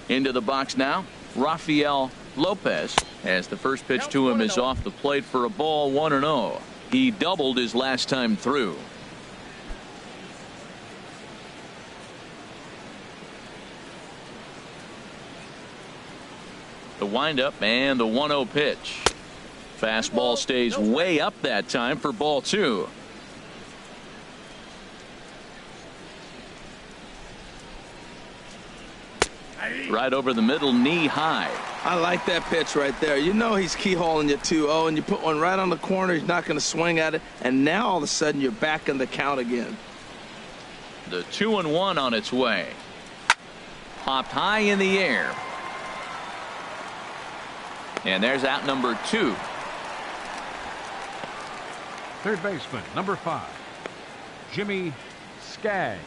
[SPEAKER 1] Into the box now, Rafael Lopez, as the first pitch to him is off the plate for a ball, 1-0. He doubled his last time through. The windup and the 1-0 pitch. Fastball stays way up that time for ball 2. Right over the middle, knee high.
[SPEAKER 2] I like that pitch right there. You know he's keyholing you 2-0, and you put one right on the corner. He's not going to swing at it, and now all of a sudden you're back in the count again.
[SPEAKER 1] The 2-1 on its way. Popped high in the air. And there's out number 2.
[SPEAKER 3] Third baseman, number 5, Jimmy Skaggs.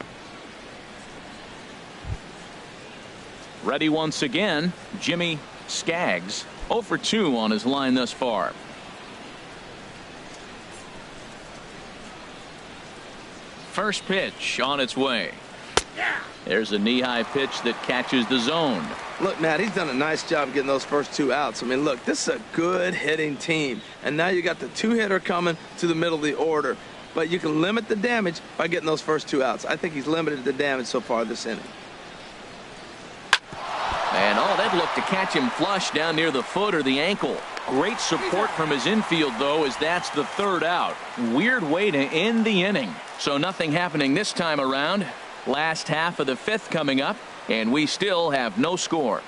[SPEAKER 1] Ready once again, Jimmy Skaggs. 0 for 2 on his line thus far. First pitch on its way. There's a knee-high pitch that catches the zone.
[SPEAKER 2] Look, Matt, he's done a nice job getting those first 2 outs. I mean, look, this is a good hitting team. And now you got the 2-hitter coming to the middle of the order. But you can limit the damage by getting those first 2 outs. I think he's limited the damage so far this inning.
[SPEAKER 1] And that looked to catch him flush down near the foot or the ankle. Great support from his infield, though, as that's the 3rd out. Weird way to end the inning. So nothing happening this time around. Last half of the 5th coming up, and we still have no score.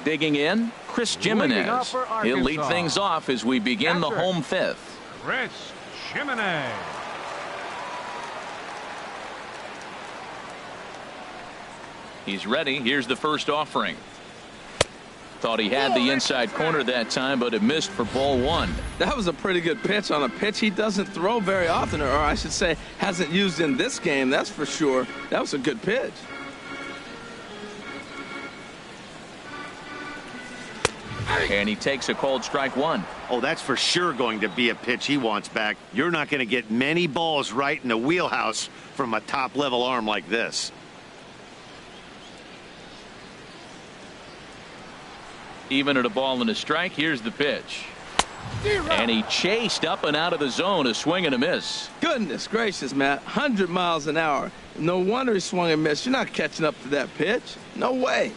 [SPEAKER 1] Digging in, Chris Jimenez. He'll lead things off as we begin the home 5th.
[SPEAKER 3] Chris Jimenez.
[SPEAKER 1] He's ready. Here's the first offering. Thought he had the inside corner that time, but it missed for ball 1.
[SPEAKER 2] That was a pretty good pitch on a pitch he doesn't throw very often, or I should say hasn't used in this game, that's for sure. That was a good pitch.
[SPEAKER 1] And he takes a called strike 1.
[SPEAKER 4] Oh, that's for sure going to be a pitch he wants back. You're not going to get many balls right in the wheelhouse from a top-level arm like this.
[SPEAKER 1] Even at a ball and a strike, here's the pitch. And he chased up and out of the zone, a swing and a miss.
[SPEAKER 2] Goodness gracious, Matt. 100 miles an hour. No wonder he swung and missed. You're not catching up to that pitch. No way.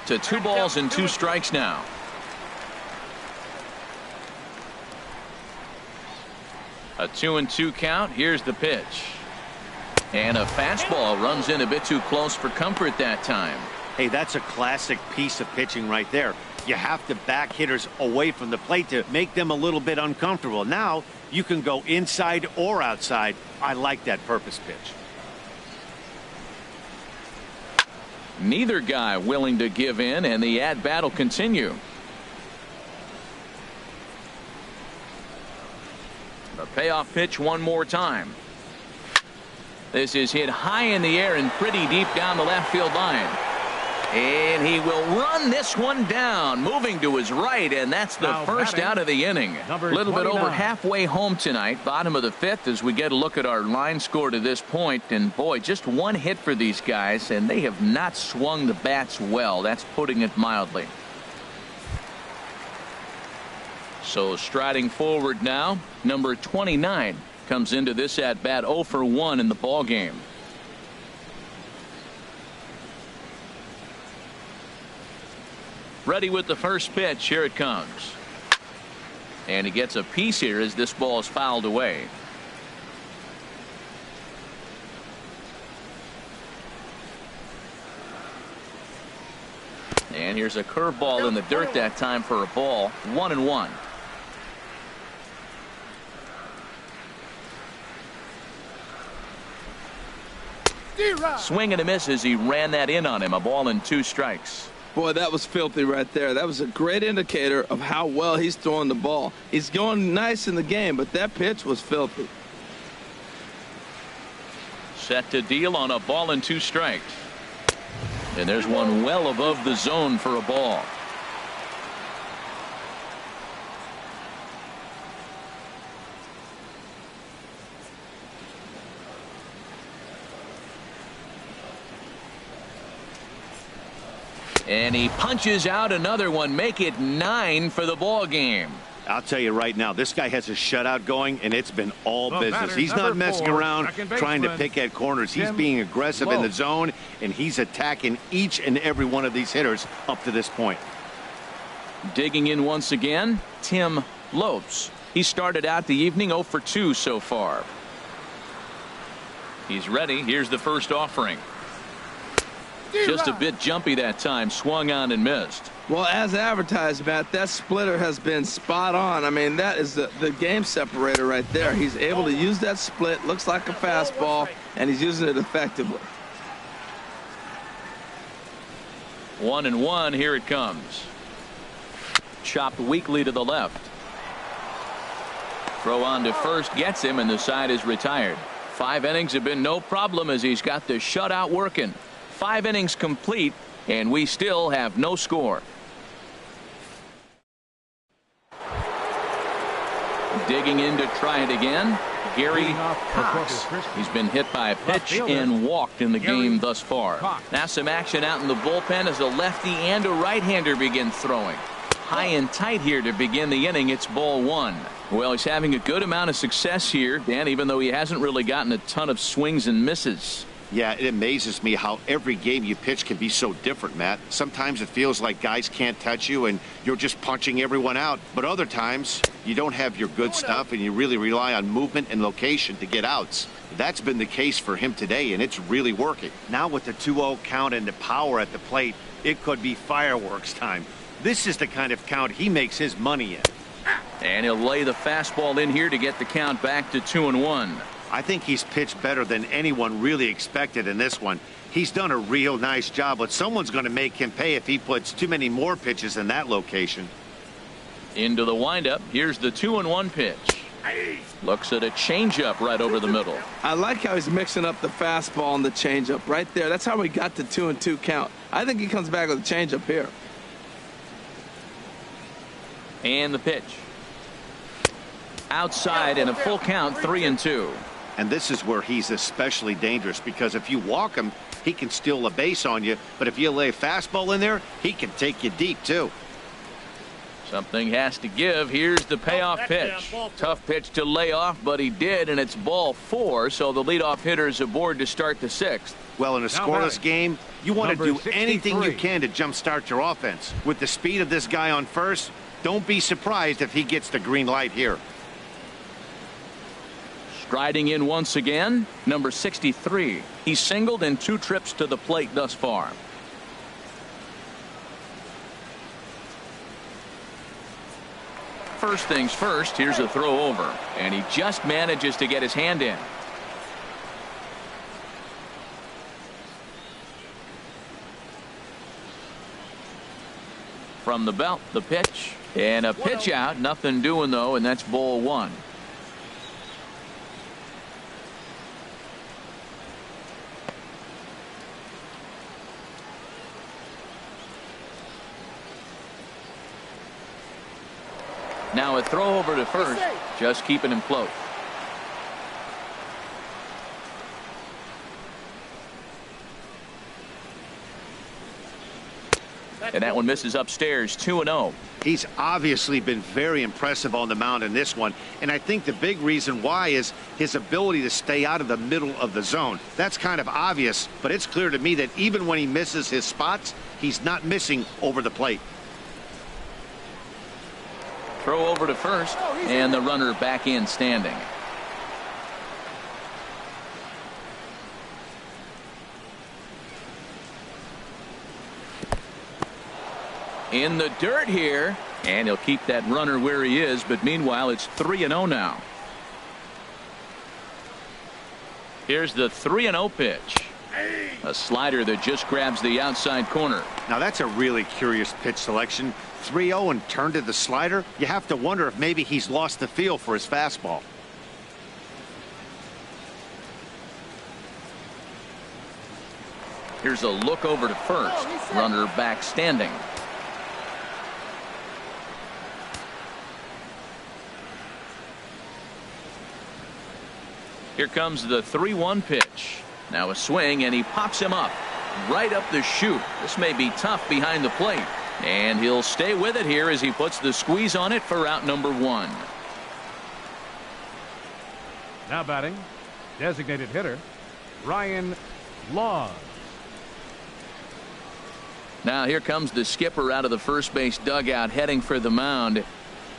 [SPEAKER 1] To 2 balls and 2 strikes now. A 2-2 count. Here's the pitch. And a fastball runs in a bit too close for comfort that time.
[SPEAKER 4] Hey, that's a classic piece of pitching right there. You have to back hitters away from the plate to make them a little bit uncomfortable. Now you can go inside or outside. I like that purpose pitch.
[SPEAKER 1] Neither guy willing to give in, and the at-bat will continue. The payoff pitch one more time. This is hit high in the air and pretty deep down the left field line. And he will run this one down, moving to his right, and that's the first out of the inning. A little bit over halfway home tonight, bottom of the 5th, as we get a look at our line score to this point. And boy, just one hit for these guys, and they have not swung the bats well. That's putting it mildly. So striding forward now, number 29 comes into this at bat 0 for 1 in the ball game. Ready with the first pitch. Here it comes. And he gets a piece here as this ball is fouled away. And here's a curveball in the dirt that time for a ball. 1-1. Swing and a miss as he ran that in on him. A ball and 2 strikes.
[SPEAKER 2] Boy, that was filthy right there. That was a great indicator of how well he's throwing the ball. He's going nice in the game, but that pitch was filthy.
[SPEAKER 1] Set to deal on a ball and 2 strikes. And there's one well above the zone for a ball. And he punches out another one. Make it 9 for the ball game.
[SPEAKER 4] I'll tell you right now, this guy has a shutout going, and it's been all business. He's not messing around trying to pick at corners. He's being aggressive in the zone, and he's attacking each and every one of these hitters up to this point.
[SPEAKER 1] Digging in once again, Tim Lopes. He started out the evening 0 for 2 so far. He's ready. Here's the first offering. Just a bit jumpy that time. Swung on and missed.
[SPEAKER 2] Well, as advertised, Matt, that splitter has been spot on. I mean, that is the game separator right there. He's able to use that split. Looks like a fastball, and he's using it effectively.
[SPEAKER 1] 1-1. Here it comes. Chopped weakly to the left. Throw on to first gets him, and the side is retired. 5 innings have been no problem as he's got the shutout working. 5 innings complete, and we still have no score. Digging in to try it again, Gary Cox. He's been hit by a pitch and walked in the game thus far. Now some action out in the bullpen as a lefty and a right-hander begin throwing. High and tight here to begin the inning. It's ball 1. Well, he's having a good amount of success here, Dan, even though he hasn't really gotten a ton of swings and misses.
[SPEAKER 4] Yeah, it amazes me how every game you pitch can be so different, Matt. Sometimes it feels like guys can't touch you and you're just punching everyone out. But other times you don't have your good stuff and you really rely on movement and location to get outs. That's been the case for him today, and it's really working. Now with the 2-0 count and the power at the plate, it could be fireworks time. This is the kind of count he makes his money in.
[SPEAKER 1] And he'll lay the fastball in here to get the count back to 2-1.
[SPEAKER 4] I think he's pitched better than anyone really expected in this one. He's done a real nice job, but someone's going to make him pay if he puts too many more pitches in that location.
[SPEAKER 1] Into the windup. Here's the 2-1 pitch. Looks at a changeup right over the middle.
[SPEAKER 2] I like how he's mixing up the fastball and the changeup right there. That's how we got the 2-2 count. I think he comes back with a changeup here.
[SPEAKER 1] And the pitch. Outside and a full count, 3-2.
[SPEAKER 4] And this is where he's especially dangerous, because if you walk him, he can steal a base on you. But if you lay a fastball in there, he can take you deep, too.
[SPEAKER 1] Something has to give. Here's the payoff pitch. Tough pitch to lay off, but he did, and it's ball 4, so the leadoff hitter is aboard to start the 6th.
[SPEAKER 4] Well, in a scoreless game, you want to do anything you can to jumpstart your offense. With the speed of this guy on first, don't be surprised if he gets the green light here.
[SPEAKER 1] Striding in once again, number 63. He's singled in 2 trips to the plate thus far. First things first, here's a throw over, and he just manages to get his hand in. From the belt, the pitch, and a pitch out. Nothing doing, though, and that's ball 1. Now a throw over to first, just keeping him close. And that one misses upstairs, 2-0.
[SPEAKER 4] He's obviously been very impressive on the mound in this one, and I think the big reason why is his ability to stay out of the middle of the zone. That's kind of obvious, but it's clear to me that even when he misses his spots, he's not missing over the plate.
[SPEAKER 1] Throw over to first, and the runner back in standing. In the dirt here, and he'll keep that runner where he is, but meanwhile it's 3-0 now. Here's the 3-0 pitch. A slider that just grabs the outside corner.
[SPEAKER 4] Now that's a really curious pitch selection. 3-0 and turned to the slider. You have to wonder if maybe he's lost the feel for his fastball.
[SPEAKER 1] Here's a look over to first. Runner back standing. Here comes the 3-1 pitch. Now a swing, and he pops him up right up the chute. This may be tough behind the plate, and he'll stay with it here as he puts the squeeze on it for out number 1.
[SPEAKER 3] Now batting, designated hitter Ryan Laws.
[SPEAKER 1] Now here comes the skipper out of the first base dugout heading for the mound,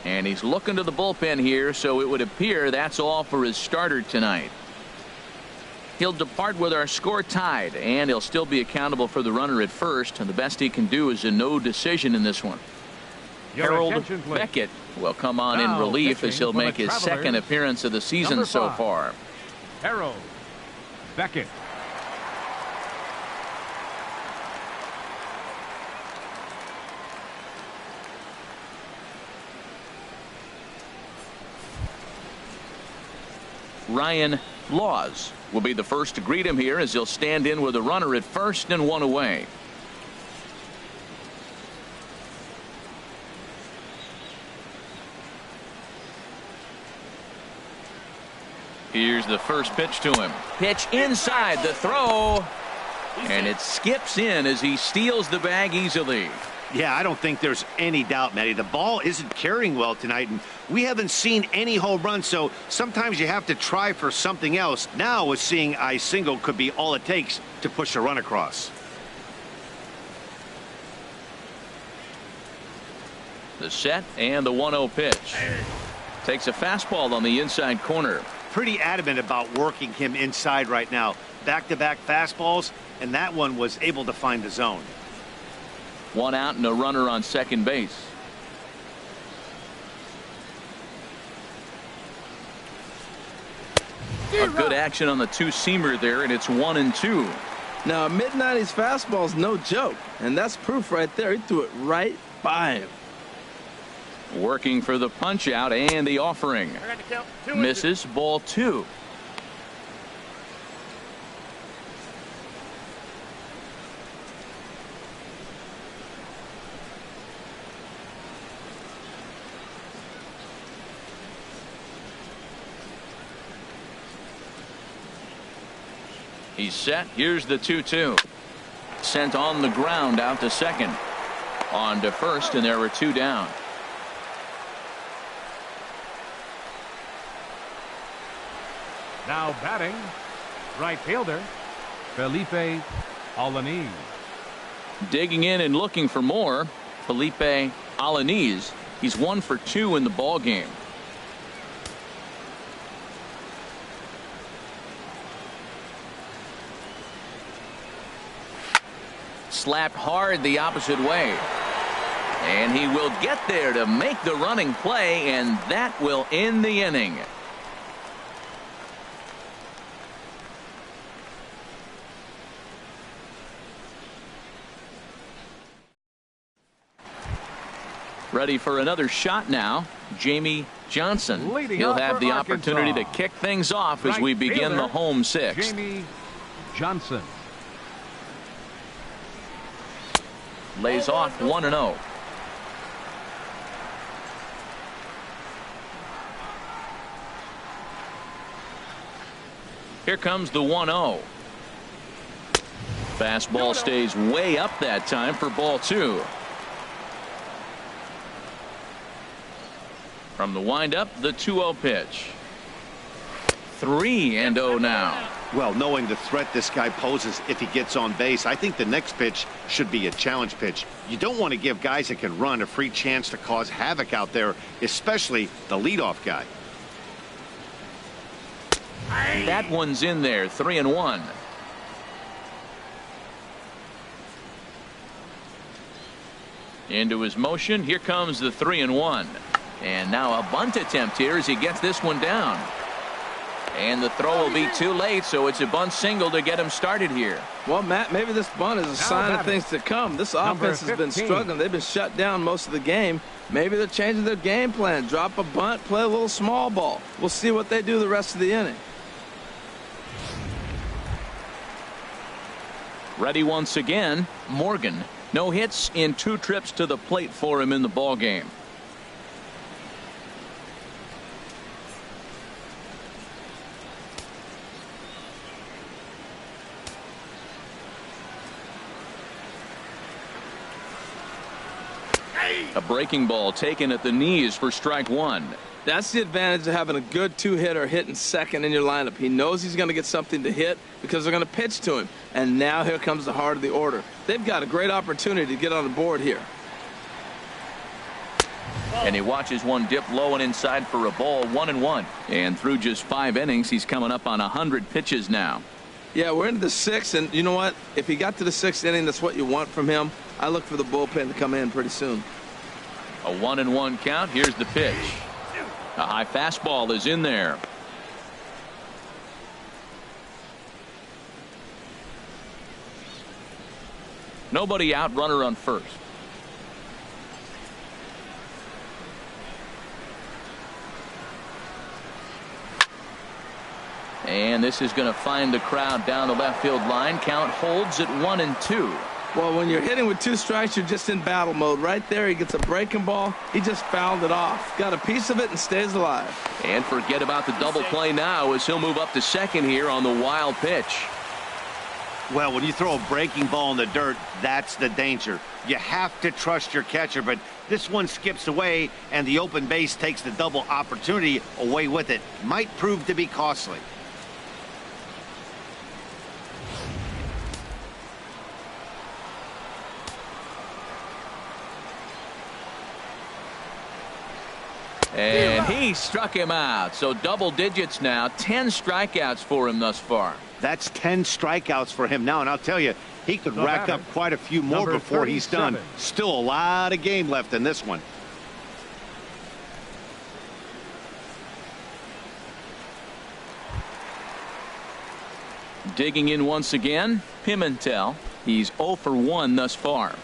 [SPEAKER 1] and he's looking to the bullpen here, so it would appear that's all for his starter tonight. He'll depart with our score tied, and he'll still be accountable for the runner at first, and the best he can do is a no decision in this one. Harold Beckett will come on in relief as he'll make his second appearance of the season so far.
[SPEAKER 3] Harold Beckett.
[SPEAKER 1] Ryan Laws will be the first to greet him here as he'll stand in with a runner at first and 1 away. Here's the first pitch to him. Pitch inside, the throw, and it skips in as he steals the bag easily.
[SPEAKER 4] Yeah, I don't think there's any doubt, Matty. The ball isn't carrying well tonight, and we haven't seen any home runs, so sometimes you have to try for something else. Now, with seeing I single could be all it takes to push a run across.
[SPEAKER 1] The set and the 1-0 pitch. Takes a fastball on the inside corner.
[SPEAKER 4] Pretty adamant about working him inside right now. Back-to-back fastballs, and that one was able to find the zone.
[SPEAKER 1] 1 out and a runner on second base. A good action on the two-seamer there, and it's 1-2.
[SPEAKER 2] Now a mid-90s fastball is no joke, and that's proof right there. He threw it right by him.
[SPEAKER 1] Working for the punch out and the offering. Misses, ball 2. He's set. Here's the 2-2. Sent on the ground out to second. On to first, and there were 2 down.
[SPEAKER 3] Now batting, right fielder Felipe Alaniz.
[SPEAKER 1] Digging in and looking for more, Felipe Alaniz. He's 1 for 2 in the ball game. Slapped hard the opposite way, and he will get there to make the running play, and that will end the inning. Ready for another shot now, Jamie Johnson. He'll have the opportunity to kick things off as we begin the home 6th.
[SPEAKER 3] Jamie Johnson.
[SPEAKER 1] Lays off 1-0. Here comes the 1-0. Fastball stays way up that time for ball 2. From the windup, the 2-0 pitch. 3-0 now.
[SPEAKER 4] Well, knowing the threat this guy poses if he gets on base, I think the next pitch should be a challenge pitch. You don't want to give guys that can run a free chance to cause havoc out there, especially the leadoff guy.
[SPEAKER 1] That one's in there. 3-1. Into his motion. Here comes the 3-1. And now a bunt attempt here as he gets this one down. And the throw will be too late, so it's a bunt single to get him started here.
[SPEAKER 2] Well, Matt, maybe this bunt is a sign of things to come. This offense has been struggling. They've been shut down most of the game. Maybe they're changing their game plan. Drop a bunt, play a little small ball. We'll see what they do the rest of the inning.
[SPEAKER 1] Ready once again, Morgan. No hits in 2 trips to the plate for him in the ball game. A breaking ball taken at the knees for strike 1.
[SPEAKER 2] That's the advantage of having a good 2-hitter hitting second in your lineup. He knows he's going to get something to hit because they're going to pitch to him. And now here comes the heart of the order. They've got a great opportunity to get on the board here.
[SPEAKER 1] And he watches one dip low and inside for a ball. 1-1. And through just 5 innings, he's coming up on 100 pitches now.
[SPEAKER 2] Yeah, we're into the 6th, and you know what? If he got to the 6th inning, that's what you want from him. I look for the bullpen to come in pretty soon.
[SPEAKER 1] A 1-1 count. Here's the pitch. A high fastball is in there. Nobody out, runner on first. And this is going to find the crowd down the left field line. Count holds at 1-2.
[SPEAKER 2] Well, when you're hitting with 2 strikes, you're just in battle mode. Right there, he gets a breaking ball. He just fouled it off. Got a piece of it and stays alive.
[SPEAKER 1] And forget about the double play now as he'll move up to second here on the wild pitch.
[SPEAKER 4] Well, when you throw a breaking ball in the dirt, that's the danger. You have to trust your catcher, but this one skips away, and the open base takes the double opportunity away with it. Might prove to be costly.
[SPEAKER 1] And he struck him out. So double digits now. 10 strikeouts for him thus far.
[SPEAKER 4] That's 10 strikeouts for him now. And I'll tell you, he could rack up quite a few more before he's done. Still a lot of game left in this one.
[SPEAKER 1] Digging in once again, Pimentel. He's 0 for 1 thus far.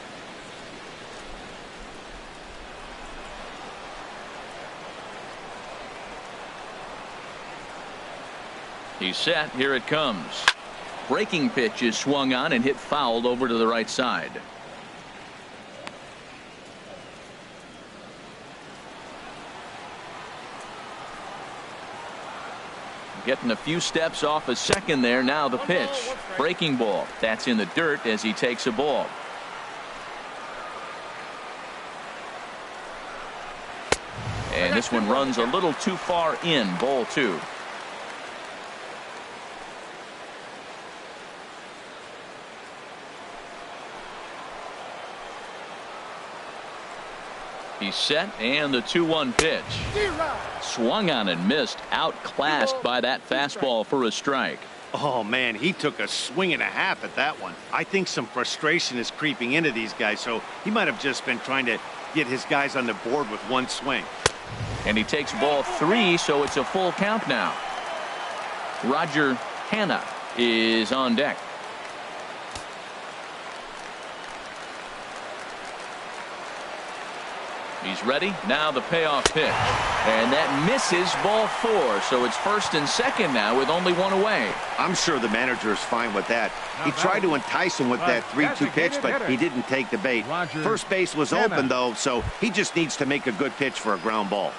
[SPEAKER 1] He's set. Here it comes. Breaking pitch is swung on and hit fouled over to the right side. Getting a few steps off a second there. Now the pitch. Breaking ball. That's in the dirt as he takes a ball. And this one runs a little too far in. Ball 2. He's set, and the 2-1 pitch. Swung on and missed. Outclassed by that fastball for a strike.
[SPEAKER 4] Oh, man, he took a swing and a half at that one. I think some frustration is creeping into these guys, so he might have just been trying to get his guys on the board with one swing.
[SPEAKER 1] And he takes ball 3, so it's a full count now. Roger Hanna is on deck. He's ready. Now the payoff pitch. And that misses ball 4. So it's first and second now with only one away.
[SPEAKER 4] I'm sure the manager is fine with that. He tried to entice him with that 3-2 pitch, but he didn't take the bait. First base was open, though, so he just needs to make a good pitch for a ground ball.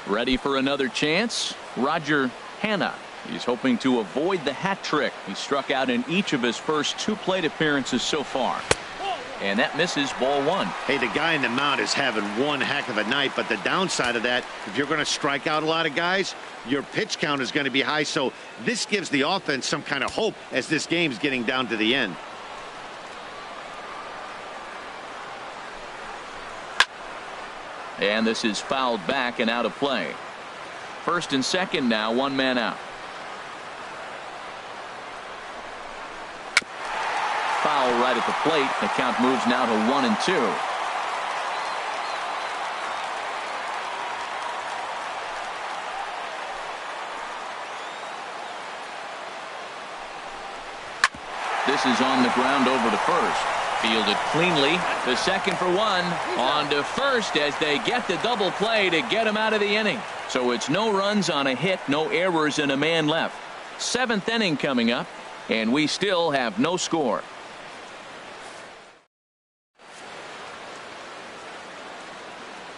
[SPEAKER 1] Ready for another chance? Roger Hanna. He's hoping to avoid the hat trick. He struck out in each of his first 2 plate appearances so far. And that misses ball one.
[SPEAKER 4] Hey, the guy in the mound is having one heck of a night, but the downside of that, if you're going to strike out a lot of guys, your pitch count is going to be high. So this gives the offense some kind of hope as this game's getting down to the end.
[SPEAKER 1] And this is fouled back and out of play. First and second now, one man out. Foul right at the plate. The count moves now to 1-2. This is on the ground over to first. Fielded cleanly to second for one. On to first as they get the double play to get him out of the inning. So it's no runs on a hit, no errors, and a man left. Seventh inning coming up, and we still have no score.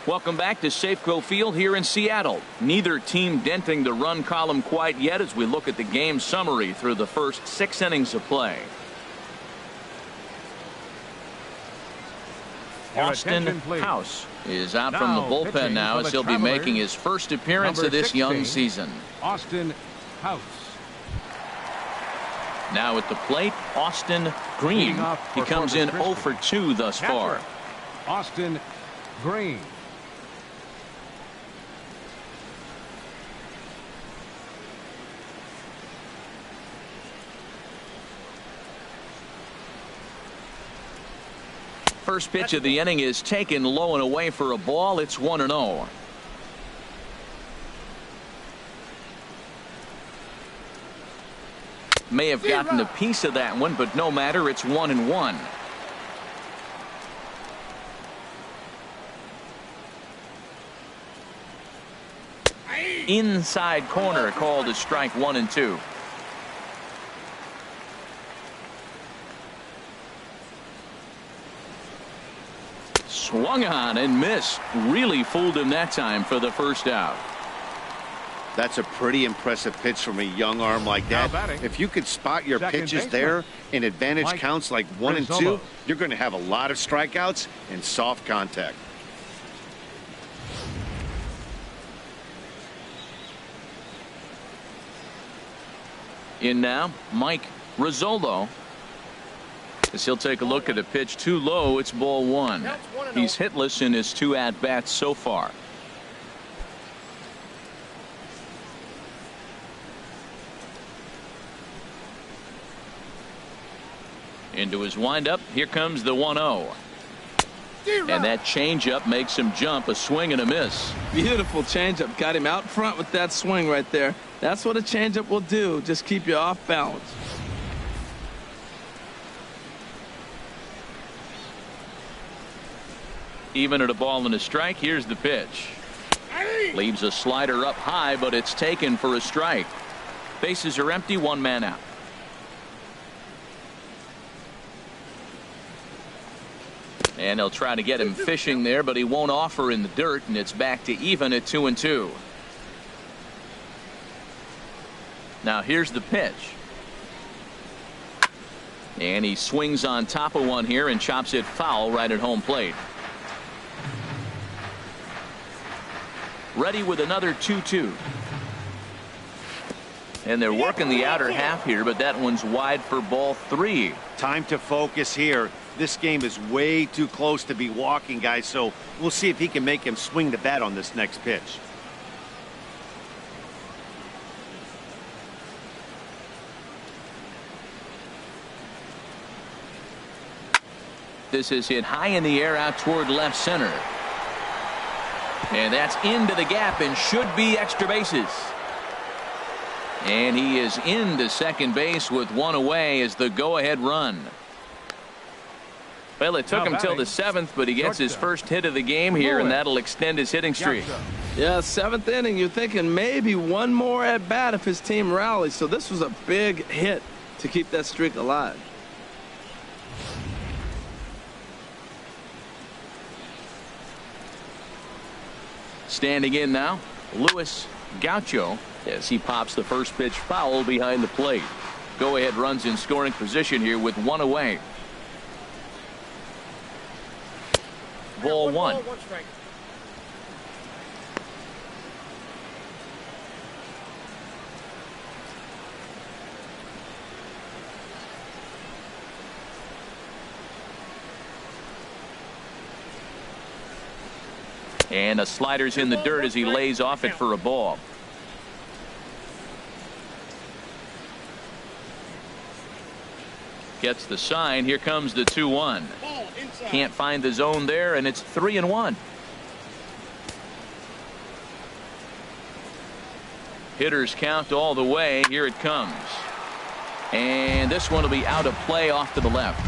[SPEAKER 1] Welcome back to Safeco Field here in Seattle. Neither team denting the run column quite yet as we look at the game summary through the first 6 innings of play. Austin House is out from the bullpen now as he'll be making his first appearance of this young season.
[SPEAKER 3] Austin House.
[SPEAKER 1] Now at the plate, Austin Green. He comes in 0 for 2 thus far.
[SPEAKER 3] Austin Green.
[SPEAKER 1] First pitch of the inning is taken low and away for a ball. It's 1-0. May have gotten a piece of that one, but no matter. It's 1-1. Inside corner called as strike 1 and 2. Swung on and missed. Really fooled him that time for the first out.
[SPEAKER 4] That's a pretty impressive pitch from a young arm like that. If you could spot your pitches there in advantage counts like 1 and 2, you're going to have a lot of strikeouts and soft contact.
[SPEAKER 1] In now, Mike Rizzolo. As he'll take a look at a pitch too low, it's ball 1. He's hitless in his 2 at-bats so far. Into his windup, here comes the 1-0. And that changeup makes him jump. A swing and a miss.
[SPEAKER 2] Beautiful changeup. Got him out front with that swing right there. That's what a changeup will do. Just keep you off balance.
[SPEAKER 1] Even at a ball and a strike, here's the pitch. Leaves a slider up high, but it's taken for a strike. Bases are empty, 1 man out. And they'll try to get him fishing there, but he won't offer in the dirt, and it's back to even at 2-2. Now here's the pitch. And he swings on top of one here and chops it foul right at home plate. Ready with another 2-2. And they're working the outer half here, but that one's wide for ball 3.
[SPEAKER 4] Time to focus here. This game is way too close to be walking, guys, so we'll see if he can make him swing the bat on this next pitch.
[SPEAKER 1] This is hit high in the air out toward left center. And that's into the gap and should be extra bases. And he is into second base with 1 away as the go-ahead run. Well, it took him till the 7th, but he gets his first hit of the game here, and that'll extend his hitting streak.
[SPEAKER 2] Yeah, 7th inning, you're thinking maybe one more at bat if his team rallies. So this was a big hit to keep that streak alive.
[SPEAKER 1] Standing in now, Luis Gaucho, as he pops the first pitch foul behind the plate. Go-ahead runs in scoring position here with 1 away. Ball one. And a slider's in the dirt as he lays off it for a ball. Gets the sign. Here comes the 2-1. Can't find the zone there, and it's 3-1. Hitters count all the way. Here it comes. And this one will be out of play off to the left.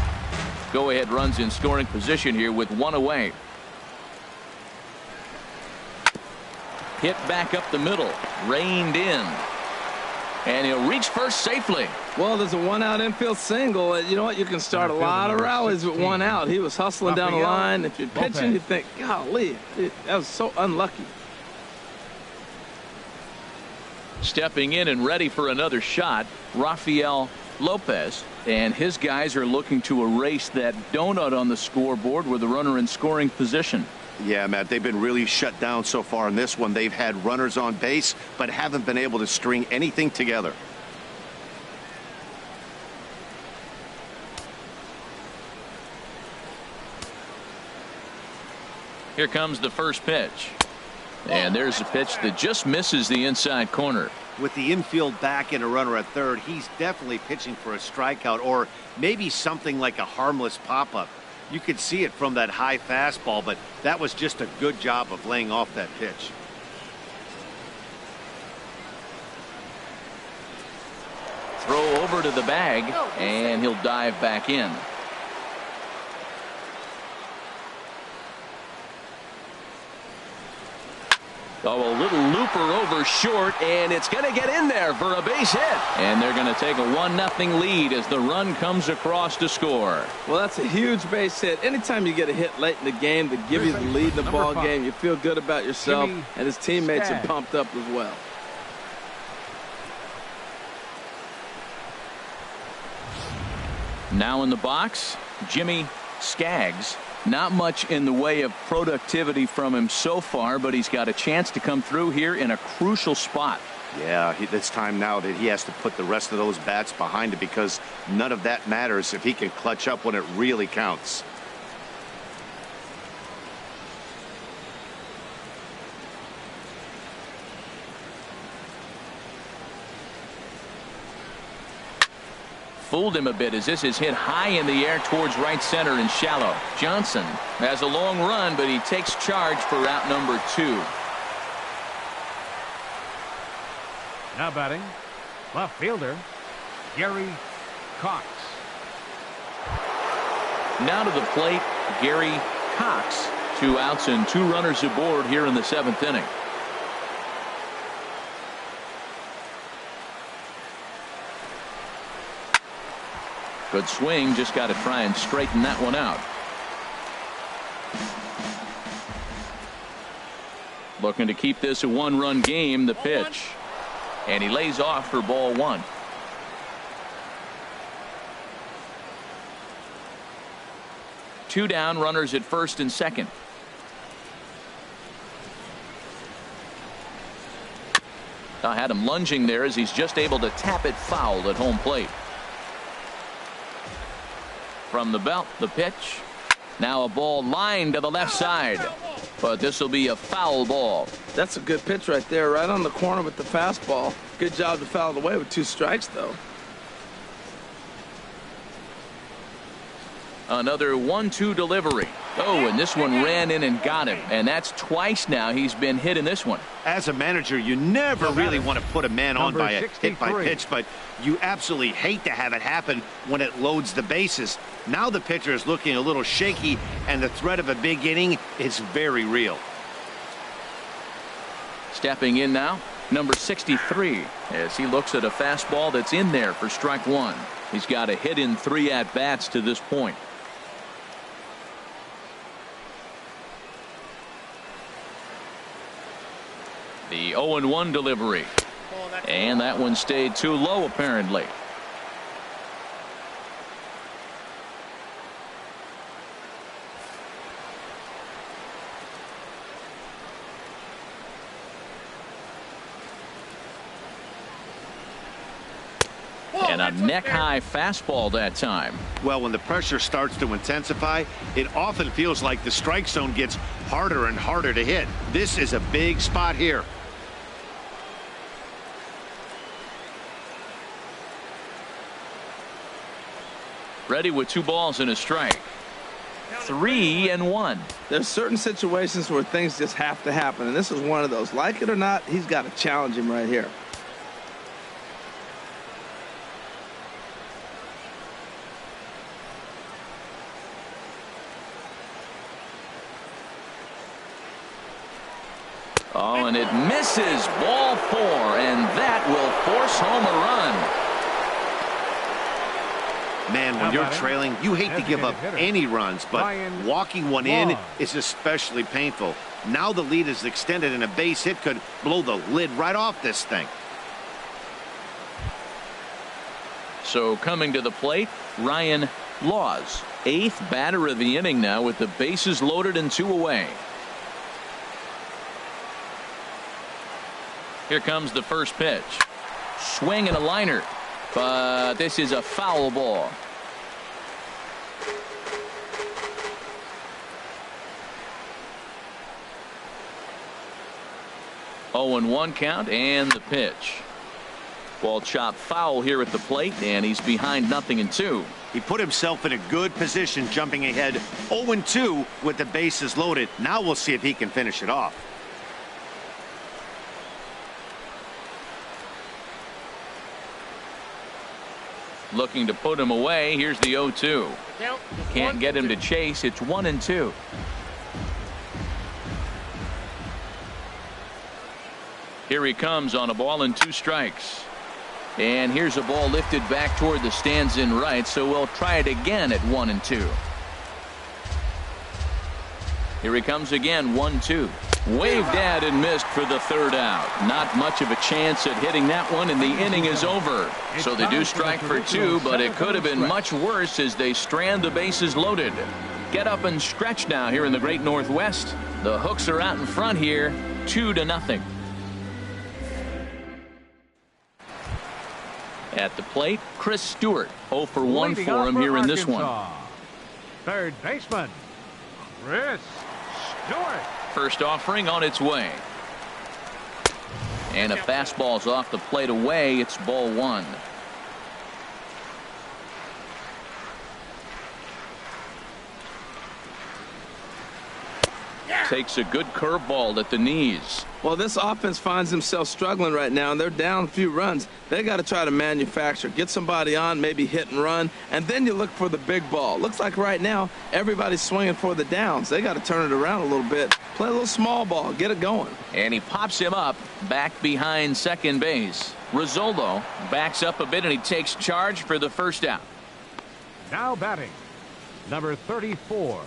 [SPEAKER 1] Go ahead runs in scoring position here with one away. Hit back up the middle. Reined in. And he'll reach first safely.
[SPEAKER 2] Well, there's a one-out infield single. You know what? You can start a lot of rallies with one out. He was hustling down the line. If you're pitching, you think, golly, that was so unlucky.
[SPEAKER 1] Stepping in and ready for another shot, Rafael Lopez. And his guys are looking to erase that donut on the scoreboard with a runner in scoring position.
[SPEAKER 6] Yeah, Matt, they've been really shut down so far in this one. They've had runners on base, but haven't been able to string anything together.
[SPEAKER 1] Here comes the first pitch. And there's a pitch that just misses the inside corner.
[SPEAKER 4] With the infield back and a runner at third, he's definitely pitching for a strikeout or maybe something like a harmless pop-up. You could see it from that high fastball, but that was just a good job of laying off that pitch.
[SPEAKER 1] Throw over to the bag, and he'll dive back in. Oh, a little looper over short, and it's going to get in there for a base hit. And they're going to take a 1-0 lead as the run comes across to score.
[SPEAKER 2] Well, that's a huge base hit. Anytime you get a hit late in the game to give you the lead in the ball game, you feel good about yourself, and his teammates are pumped up as well.
[SPEAKER 1] Now in the box, Jimmy Skaggs. Not much in the way of productivity from him so far, but he's got a chance to come through here in a crucial spot.
[SPEAKER 6] Yeah, it's time now that he has to put the rest of those bats behind it because none of that matters if he can clutch up when it really counts.
[SPEAKER 1] Fooled him a bit as this is hit high in the air towards right center and shallow. Johnson has a long run, but he takes charge for out number 2.
[SPEAKER 3] Now batting, left fielder, Gary Cox.
[SPEAKER 1] Now to the plate, Gary Cox. 2 outs and 2 runners aboard here in the 7th inning. Good swing, just got to try and straighten that one out. Looking to keep this a 1-run game, the pitch. And he lays off for ball 1. Two down, runners at first and second. I had him lunging there as he's just able to tap it foul at home plate. From the belt, the pitch. Now a ball lined to the left side. But this will be a foul ball.
[SPEAKER 2] That's a good pitch right there, right on the corner with the fastball. Good job to foul it away with 2 strikes, though.
[SPEAKER 1] Another 1-2 delivery. Oh, and this one ran in and got him. And that's twice now he's been hit in this one.
[SPEAKER 4] As a manager, you never really want to put a man on by a hit by pitch, but you absolutely hate to have it happen when it loads the bases. Now the pitcher is looking a little shaky, and the threat of a big inning is very real.
[SPEAKER 1] Stepping in now, number 63, as he looks at a fastball that's in there for strike 1. He's got a hit in 3 at-bats to this point. The 0-1 delivery. And that one stayed too low, apparently. And a neck-high fastball that time.
[SPEAKER 4] Well, when the pressure starts to intensify, it often feels like the strike zone gets harder and harder to hit. This is a big spot here.
[SPEAKER 1] Ready with 2 balls and a strike. 3-1.
[SPEAKER 2] There's certain situations where things just have to happen, and this is one of those. Like it or not, he's got to challenge him right here.
[SPEAKER 1] Oh, and it misses. Ball 4, and that will force home a run.
[SPEAKER 4] Man, when you're trailing, you hate to give up any runs, but walking one in is especially painful. Now the lead is extended, and a base hit could blow the lid right off this thing.
[SPEAKER 1] So coming to the plate, Ryan Laws, 8th batter of the inning now with the bases loaded and 2 away. Here comes the first pitch. Swing and a liner. But this is a foul ball. Oh, and 1 count and the pitch. Ball chopped foul here at the plate, and he's behind 0-2.
[SPEAKER 4] He put himself in a good position jumping ahead 0-2 with the bases loaded. Now we'll see if he can finish it off.
[SPEAKER 1] Looking to put him away. Here's the 0-2. Can't get him to chase. It's 1-2. Here he comes on a ball and 2 strikes. And here's a ball lifted back toward the stands in right, so we'll try it again at 1-2. Here he comes again, 1-2. Waved at and missed for the 3rd out. Not much of a chance at hitting that one, and the inning is over. So they do strike for 2, but it could have been much worse as they strand the bases loaded. Get up and stretch now here in the Great Northwest. The Hooks are out in front here, 2-0. At the plate, Chris Stewart, 0 for 1 for him here in this one.
[SPEAKER 3] Third baseman, Chris Stewart.
[SPEAKER 1] First offering on its way. And a fastball's off the plate away. It's ball 1. Takes a good curveball at the knees.
[SPEAKER 2] Well, this offense finds themselves struggling right now, and they're down a few runs. They got to try to manufacture, get somebody on, maybe hit and run, and then you look for the big ball. Looks like right now everybody's swinging for the downs. They got to turn it around a little bit, play a little small ball, get it going.
[SPEAKER 1] And he pops him up back behind second base. Rizzolo backs up a bit, and he takes charge for the first out.
[SPEAKER 3] Now batting, number 34.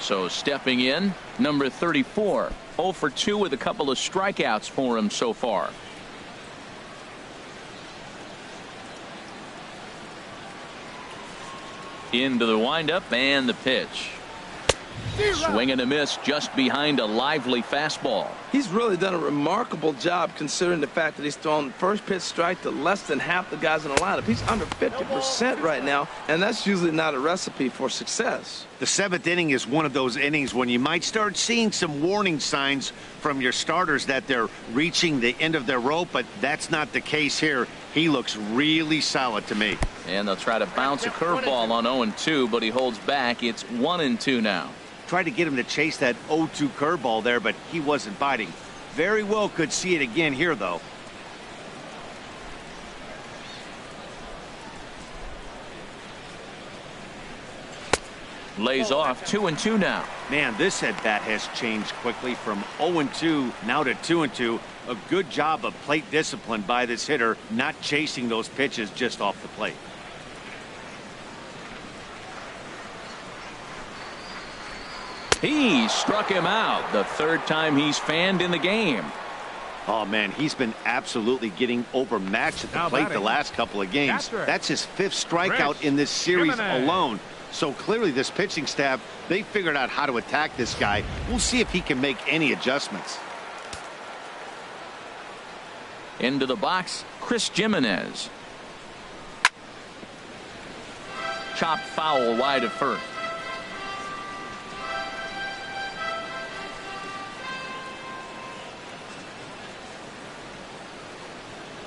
[SPEAKER 1] So stepping in, number 34. 0 for 2 with a couple of strikeouts for him so far. Into the windup and the pitch. Swing and a miss just behind a lively fastball.
[SPEAKER 2] He's really done a remarkable job considering the fact that he's thrown first pitch strike to less than half the guys in the lineup. He's under 50% right now, and that's usually not a recipe for success.
[SPEAKER 4] The 7th inning is one of those innings when you might start seeing some warning signs from your starters that they're reaching the end of their rope, but that's not the case here. He looks really solid to me.
[SPEAKER 1] And they'll try to bounce a curveball on 0-2, but he holds back. It's 1-2 now.
[SPEAKER 4] Tried to get him to chase that 0-2 curveball there, but he wasn't biting. Very well could see it again here, though.
[SPEAKER 1] Lays off 2-2 now.
[SPEAKER 4] Man, this at bat has changed quickly from 0-2 now to 2-2. A good job of plate discipline by this hitter, not chasing those pitches just off the plate.
[SPEAKER 1] He struck him out. The 3rd time he's fanned in the game.
[SPEAKER 4] Oh, man, he's been absolutely getting overmatched at the plate the last couple of games. That's his 5th strikeout in this series alone. So clearly this pitching staff, they figured out how to attack this guy. We'll see if he can make any adjustments.
[SPEAKER 1] Into the box, Chris Jimenez. Chopped foul wide of first.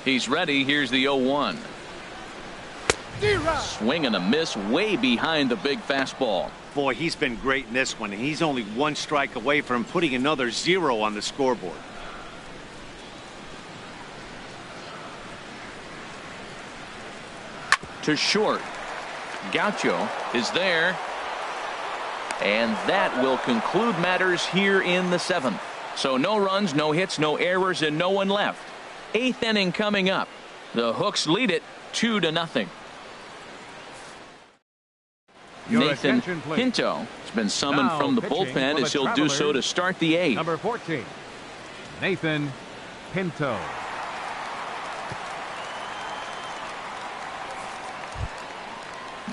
[SPEAKER 1] He's ready. Here's the 0-1. Swing and a miss way behind the big fastball.
[SPEAKER 4] Boy, he's been great in this one. He's only one strike away from putting another 0 on the scoreboard.
[SPEAKER 1] To short. Gaucho is there. And that will conclude matters here in the 7th. So no runs, no hits, no errors, and no one left. 8th inning coming up. The Hooks lead it 2-0. Nathan Pinto has been summoned from the bullpen as he'll do so to start the 8th.
[SPEAKER 3] Number 14, Nathan Pinto.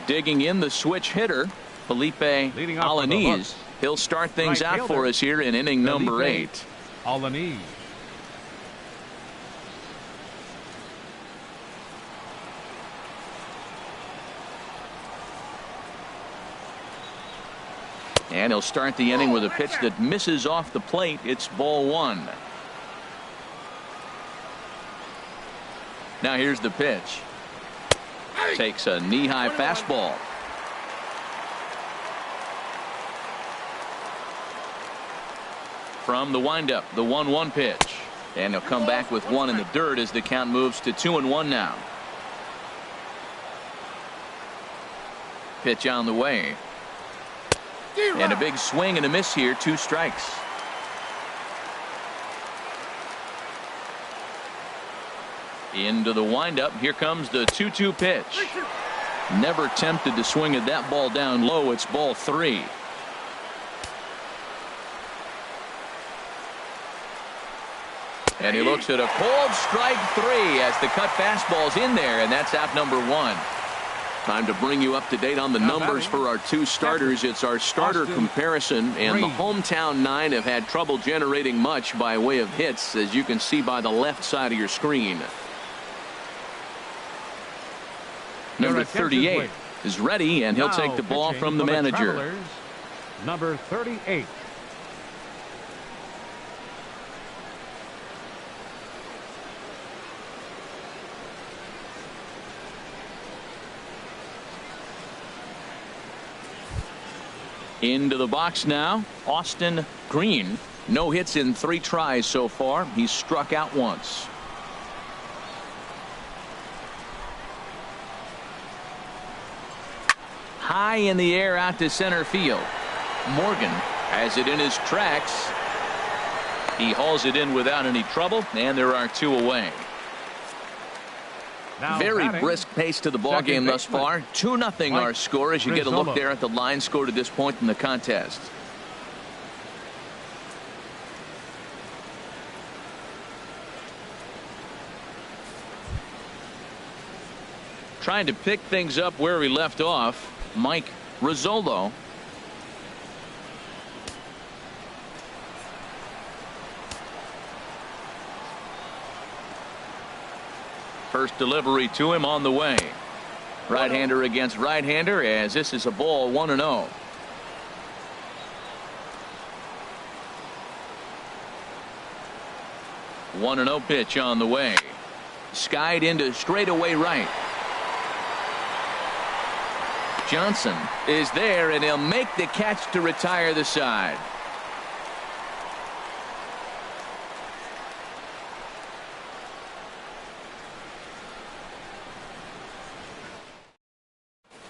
[SPEAKER 1] Digging in the switch hitter, Felipe Alaniz. He'll start things out for us here in inning number 8.
[SPEAKER 3] Alaniz.
[SPEAKER 1] And he'll start the inning with a pitch that misses off the plate. It's ball 1. Now here's the pitch. Takes a knee-high fastball. From the windup, the 1-1 pitch. And he'll come back with 1 in the dirt as the count moves to 2-1 now. Pitch on the way. And a big swing and a miss here. 2 strikes. Into the windup. Here comes the 2-2 pitch. Never tempted to swing at that ball down low. It's ball 3. And he looks at a cold strike 3 as the cut fastball's in there, and that's out number 1. Time to bring you up to date on the numbers for our 2 starters. It's our starter comparison, and the hometown 9 have had trouble generating much by way of hits, as you can see by the left side of your screen. Number 38 is ready, and he'll take the ball from the manager.
[SPEAKER 3] Number 38.
[SPEAKER 1] Into the box now, Austin Green. No hits in 3 tries so far. He's struck out once. High in the air out to center field. Morgan has it in his tracks. He hauls it in without any trouble, and there are 2 away. Very brisk pace to the ball game thus far. 2-0 our score as you get a look there at the line score to this point in the contest. Trying to pick things up where we left off, Mike Rizzolo. First delivery to him on the way. Right-hander against right-hander, as this is a ball 1-0. One 1-0 pitch on the way. Skied into straightaway right. Johnson is there, and he'll make the catch to retire the side.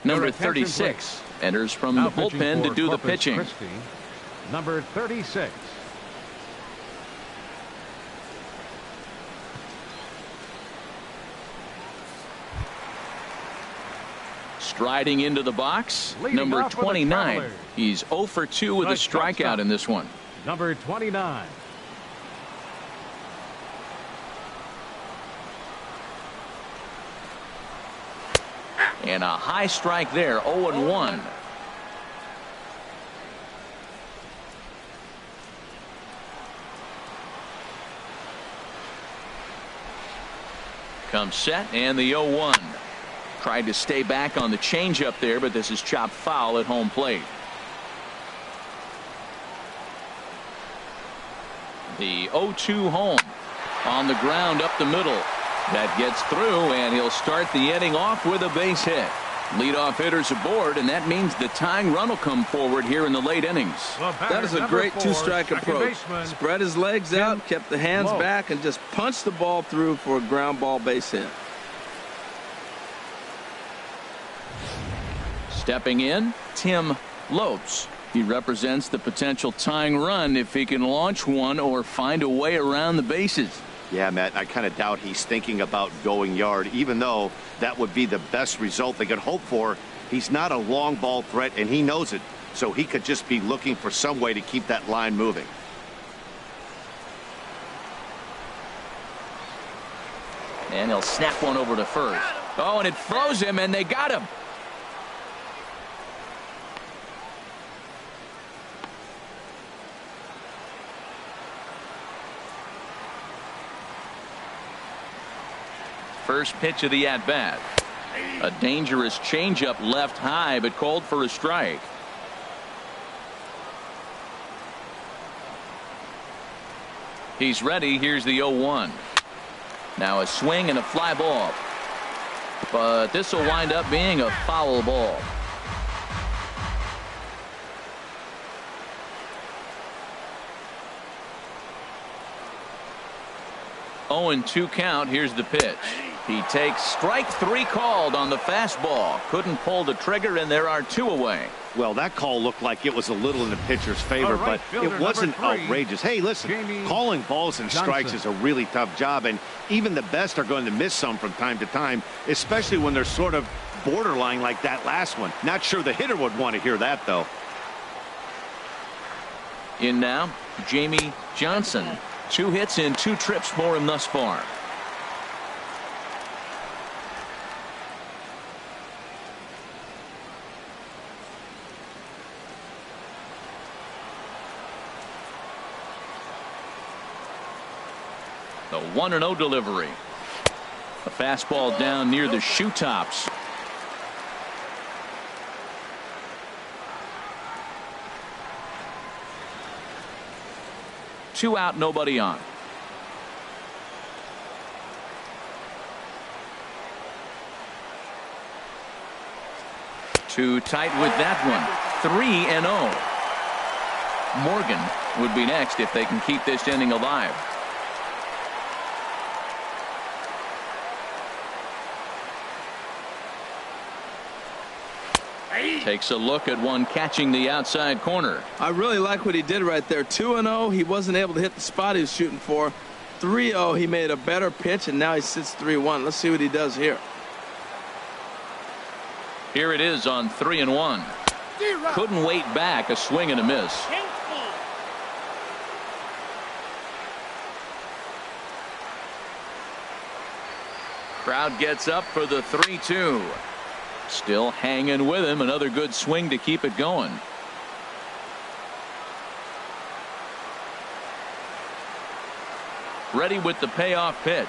[SPEAKER 1] Number 36 enters from the bullpen to do the pitching.
[SPEAKER 3] Christie, number 36.
[SPEAKER 1] Striding into the box, number 29. He's 0 for 2 with a strikeout in this one.
[SPEAKER 3] Number 29.
[SPEAKER 1] And a high strike there, 0-1. Comes set and the 0-1. Tried to stay back on the changeup there, but this is chopped foul at home plate. The 0-2 home on the ground up the middle. That gets through, and he'll start the inning off with a base hit. Leadoff hitters aboard, and that means the tying run will come forward here in the late innings.
[SPEAKER 2] That is a great two-strike approach. Spread his legs out, kept the hands back, and just punched the ball through for a ground ball base hit.
[SPEAKER 1] Stepping in, Tim Lopes. He represents the potential tying run if he can launch one or find a way around the bases.
[SPEAKER 6] Yeah, Matt, I kind of doubt he's thinking about going yard, even though that would be the best result they could hope for. He's not a long ball threat, and he knows it, so he could just be looking for some way to keep that line moving.
[SPEAKER 1] And he'll snap one over to first. Oh, and it froze him, and they got him. First pitch of the at-bat. A dangerous changeup left high, but called for a strike. He's ready. Here's the 0-1. Now a swing and a fly ball. But this will wind up being a foul ball. Oh, and 2 count. Here's the pitch. He takes strike 3 called on the fastball. Couldn't pull the trigger, and there are 2 away.
[SPEAKER 6] Well, that call looked like it was a little in the pitcher's favor, but it wasn't outrageous. Hey, listen, calling balls and strikes is a really tough job, and even the best are going to miss some from time to time, especially when they're sort of borderline like that last one. Not sure the hitter would want to hear that, though.
[SPEAKER 1] In now, Jamie Johnson. 2 hits and 2 trips for him thus far. The 1-0 delivery. A fastball down near the shoe tops. Two out, nobody on. Too tight with that one. 3-0. Morgan would be next if they can keep this inning alive. Takes a look at one catching the outside corner.
[SPEAKER 2] I really like what he did right there. 2-0. He wasn't able to hit the spot he was shooting for. 3-0. He made a better pitch, and now he sits 3-1. Let's see what he does here.
[SPEAKER 1] Here it is on 3-1. Couldn't wait back. A swing and a miss. Crowd gets up for the 3-2. Still hanging with him. Another good swing to keep it going. Ready with the payoff pitch.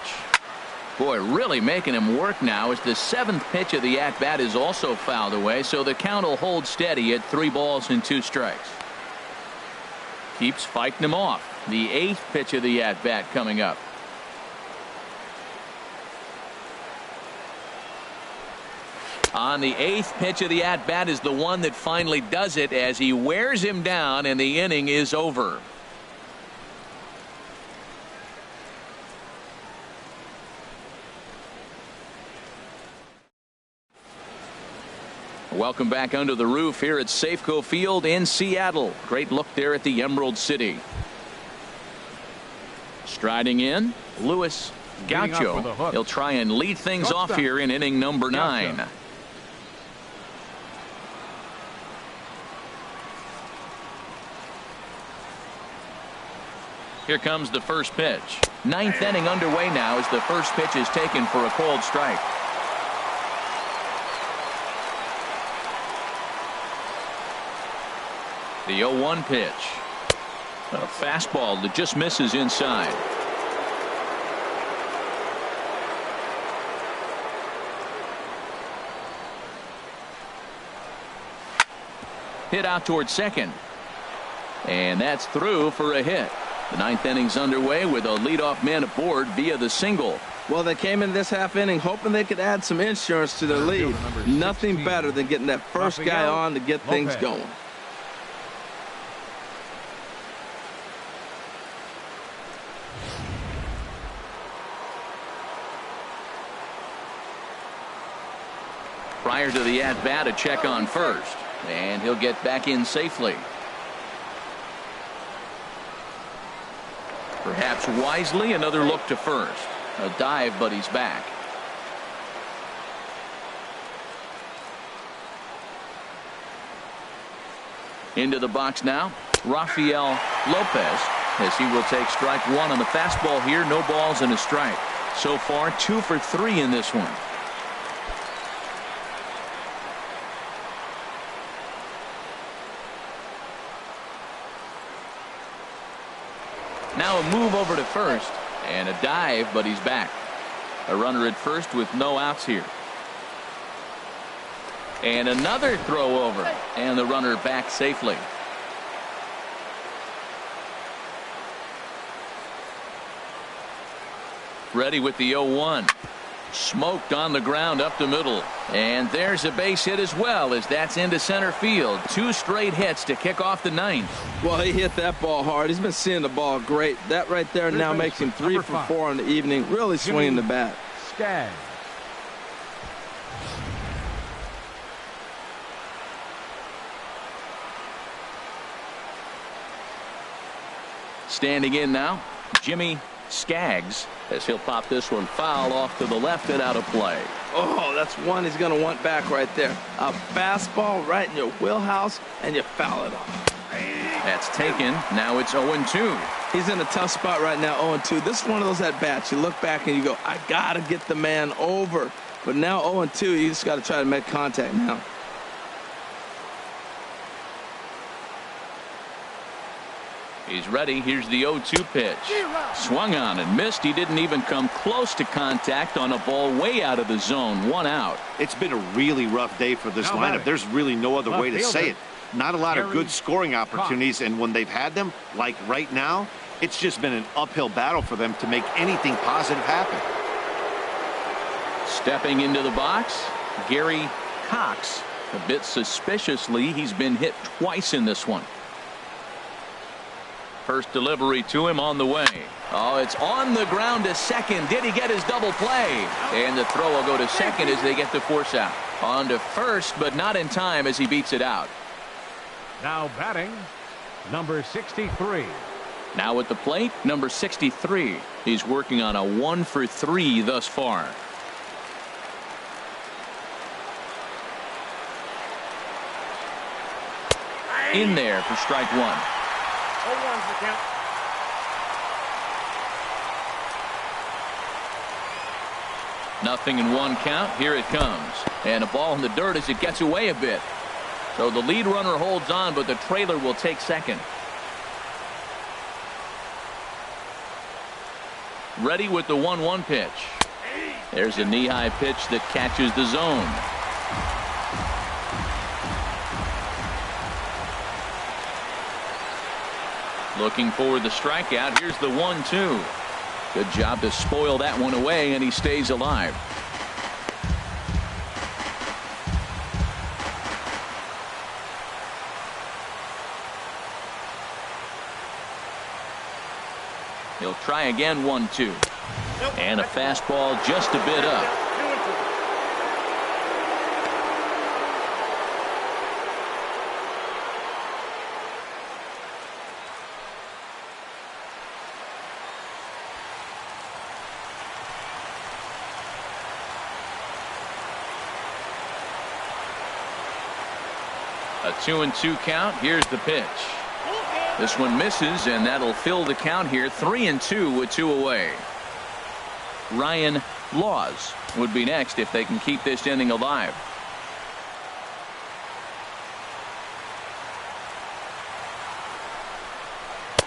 [SPEAKER 1] Boy, really making him work now as the 7th pitch of the at-bat is also fouled away, so the count will hold steady at 3 balls and 2 strikes. Keeps fighting him off. The 8th pitch of the at-bat coming up. On the 8th pitch of the at-bat is the one that finally does it as he wears him down, and the inning is over. Welcome back under the roof here at Safeco Field in Seattle. Great look there at the Emerald City. Striding in, Luis Gaucho. He'll try and lead things off here in inning number 9. Here comes the first pitch. 9th inning underway now as the first pitch is taken for a called strike. The 0-1 pitch. A fastball that just misses inside. Hit out towards second. And that's through for a hit. The ninth inning's underway with a leadoff man aboard via the single.
[SPEAKER 2] Well, they came in this half inning hoping they could add some insurance to their lead. Nothing better than getting that first guy on to get things going.
[SPEAKER 1] Prior to the at-bat, a check on first. And he'll get back in safely. Perhaps wisely, another look to first. A dive, but he's back. Into the box now, Rafael Lopez, as he will take strike one on the fastball here. No balls and a strike. So far, 2 for 3 in this one. Now a move over to first and a dive, but he's back. A runner at first with no outs here. And another throw over, and the runner back safely. Ready with the 0-1. Smoked on the ground up the middle. And there's a base hit as well, as that's into center field. 2 straight hits to kick off the ninth.
[SPEAKER 2] Well, he hit that ball hard. He's been seeing the ball great. That right there now makes him 3 for 4 in the evening. Really swinging the bat.
[SPEAKER 3] Skaggs.
[SPEAKER 1] Standing in now, Jimmy Skaggs, as he'll pop this one foul off to the left and out of play.
[SPEAKER 2] Oh, that's one he's going to want back right there. A fastball right in your wheelhouse, and you foul it off.
[SPEAKER 1] That's taken. Now it's 0-2.
[SPEAKER 2] He's in a tough spot right now, 0-2. This is one of those at-bats. You look back and you go, I got to get the man over. But now 0-2, you just got to try to make contact now.
[SPEAKER 1] He's ready. Here's the 0-2 pitch. Swung on and missed. He didn't even come close to contact on a ball way out of the zone. 1 out.
[SPEAKER 6] It's been a really rough day for this lineup. There's really no other way to say it. Not a lot of good scoring opportunities, and when they've had them, like right now, it's just been an uphill battle for them to make anything positive happen.
[SPEAKER 1] Stepping into the box, Gary Cox. A bit suspiciously, he's been hit twice in this one. First delivery to him on the way. Oh, it's on the ground to second. Did he get his double play? And the throw will go to second as they get the force out. On to first, but not in time as he beats it out.
[SPEAKER 3] Now batting, number 63.
[SPEAKER 1] Now at the plate, number 63. He's working on a 1 for 3 thus far. In there for strike 1. Nothing in 1 count. Here it comes. And a ball in the dirt as it gets away a bit. So the lead runner holds on, but the trailer will take second. Ready with the 1-1 pitch. There's a knee-high pitch that catches the zone. Looking for the strikeout. Here's the 1-2. Good job to spoil that one away, and he stays alive. He'll try again. 1-2. And a fastball just a bit up. A 2-2 count. Here's the pitch. This one misses, and that'll fill the count here. 3-2 with 2 away. Ryan Laws would be next if they can keep this inning alive.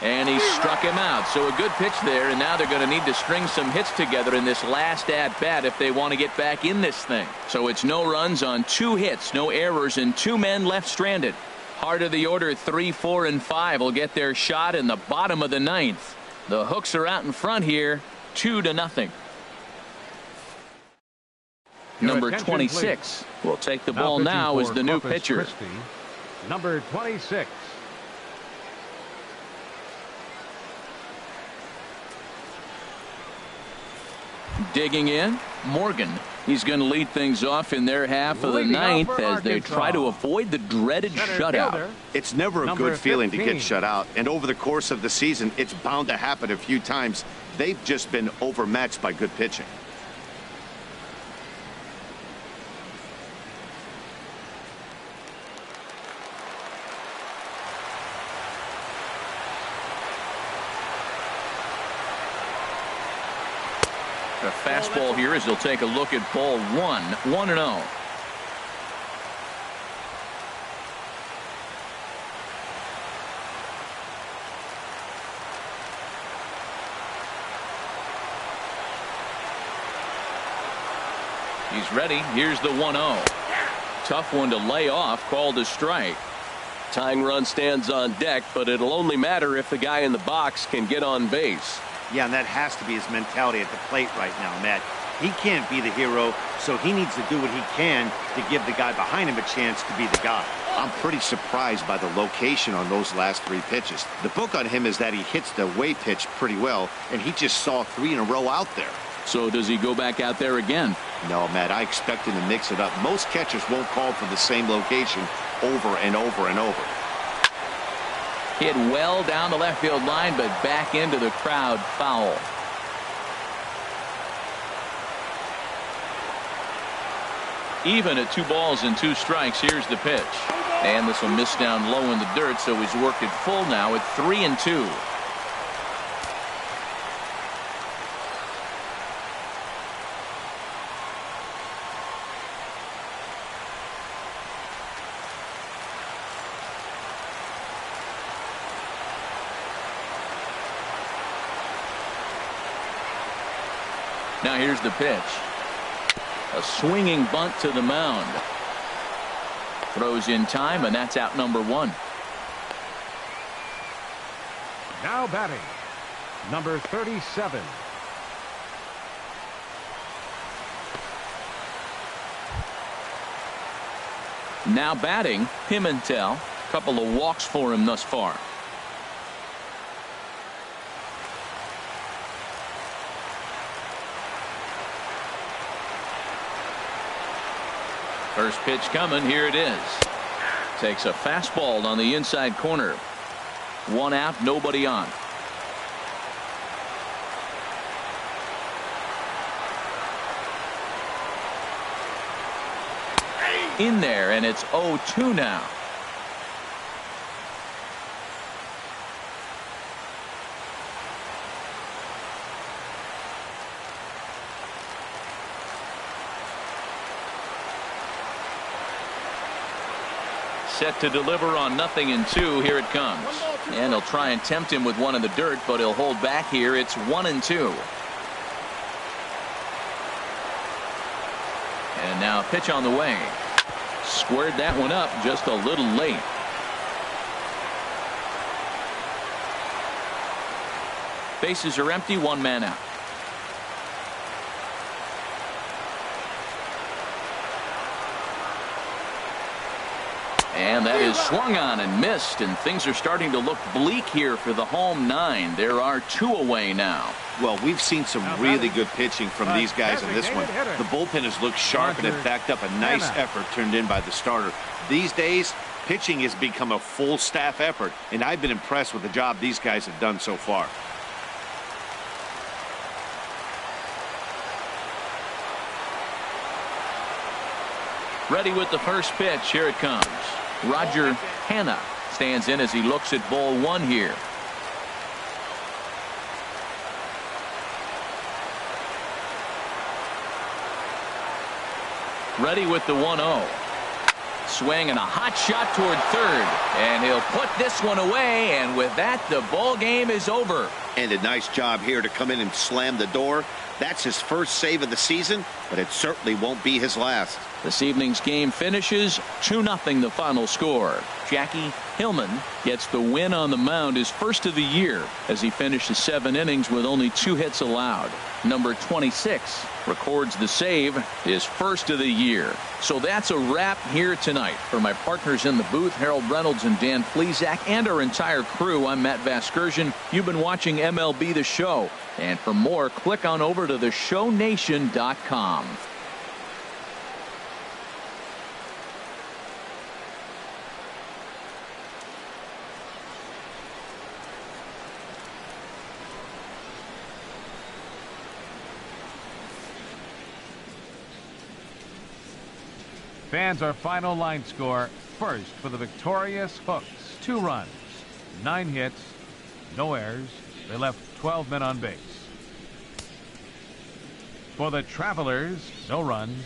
[SPEAKER 1] And he struck him out. So a good pitch there, and now they're going to need to string some hits together in this last at-bat if they want to get back in this thing. So it's no runs on 2 hits, no errors, and 2 men left stranded. Heart of the order, 3, 4, and 5 will get their shot in the bottom of the ninth. The Hooks are out in front here, 2-0. Number 26 will take the ball now as the new pitcher.
[SPEAKER 3] Number 26.
[SPEAKER 1] Digging in, Morgan. He's going to lead things off in their half of the ninth as they try to avoid the dreaded shutout.
[SPEAKER 6] It's never a good feeling to get shut out, and over the course of the season, it's bound to happen a few times. They've just been overmatched by good pitching.
[SPEAKER 1] A fastball here as he'll take a look at ball 1, 1-0. He's ready. Here's the 1-0. Tough one to lay off, called a strike.
[SPEAKER 5] Tying run stands on deck, but it'll only matter if the guy in the box can get on base.
[SPEAKER 4] Yeah, and that has to be his mentality at the plate right now, Matt. He can't be the hero, so he needs to do what he can to give the guy behind him a chance to be the guy.
[SPEAKER 6] I'm pretty surprised by the location on those last 3 pitches. The book on him is that he hits the away pitch pretty well, and he just saw 3 in a row out there.
[SPEAKER 1] So does he go back out there again?
[SPEAKER 6] No, Matt, I expect him to mix it up. Most catchers won't call for the same location over and over and over.
[SPEAKER 1] Hit well down the left field line, but back into the crowd, foul. Even at 2 balls and 2 strikes. Here's the pitch, and this will miss down low in the dirt, so he's worked it full now at 3-2. Now here's the pitch. A swinging bunt to the mound. Throws in time, and that's out number 1.
[SPEAKER 3] Now batting, number 37.
[SPEAKER 1] Now batting, Pimentel. Couple of walks for him thus far. First pitch coming. Here it is. Takes a fastball on the inside corner. 1 out, nobody on. In there, and it's 0-2 now. Set to deliver on 0-2. Here it comes. And he'll try and tempt him with one in the dirt, but he'll hold back here. It's 1-2. And now a pitch on the way. Squared that one up just a little late. Bases are empty, 1 man out. And that is swung on and missed, and things are starting to look bleak here for the home 9. There are 2 away now.
[SPEAKER 6] Well, we've seen some really good pitching from these guys in this one. The bullpen has looked sharp and it backed up a nice effort turned in by the starter. These days, pitching has become a full staff effort, and I've been impressed with the job these guys have done so far.
[SPEAKER 1] Ready with the first pitch. Here it comes. Roger Hanna stands in as he looks at ball 1 here. Ready with the 1-0. Swing and a hot shot toward third, and he'll put this one away, and with that the ball game is over.
[SPEAKER 6] And a nice job here to come in and slam the door. That's his first save of the season, but it certainly won't be his last.
[SPEAKER 1] This evening's game finishes 2-0 the final score. Jackie Hillman gets the win on the mound, his first of the year, as he finishes 7 innings with only 2 hits allowed. Number 26 records the save, his first of the year. So that's a wrap here tonight. For my partners in the booth, Harold Reynolds and Dan Plesac, and our entire crew, I'm Matt Vasgersian. You've been watching MLB The Show. And for more, click on over to theshownation.com.
[SPEAKER 3] Fans, our final line score. First for the victorious Hooks, 2 runs, 9 hits, no errors. They left 12 men on base. For the Travelers, no runs,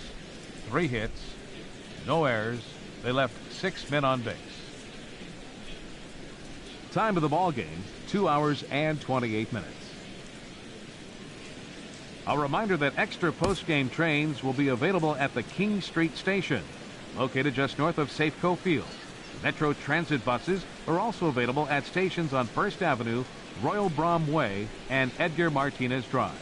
[SPEAKER 3] 3 hits, no errors. They left 6 men on base. Time of the ball game, 2 hours and 28 minutes. A reminder that extra post-game trains will be available at the King Street Station, located just north of Safeco Field. Metro Transit buses are also available at stations on First Avenue, Royal Brom Way, and Edgar Martinez Drive.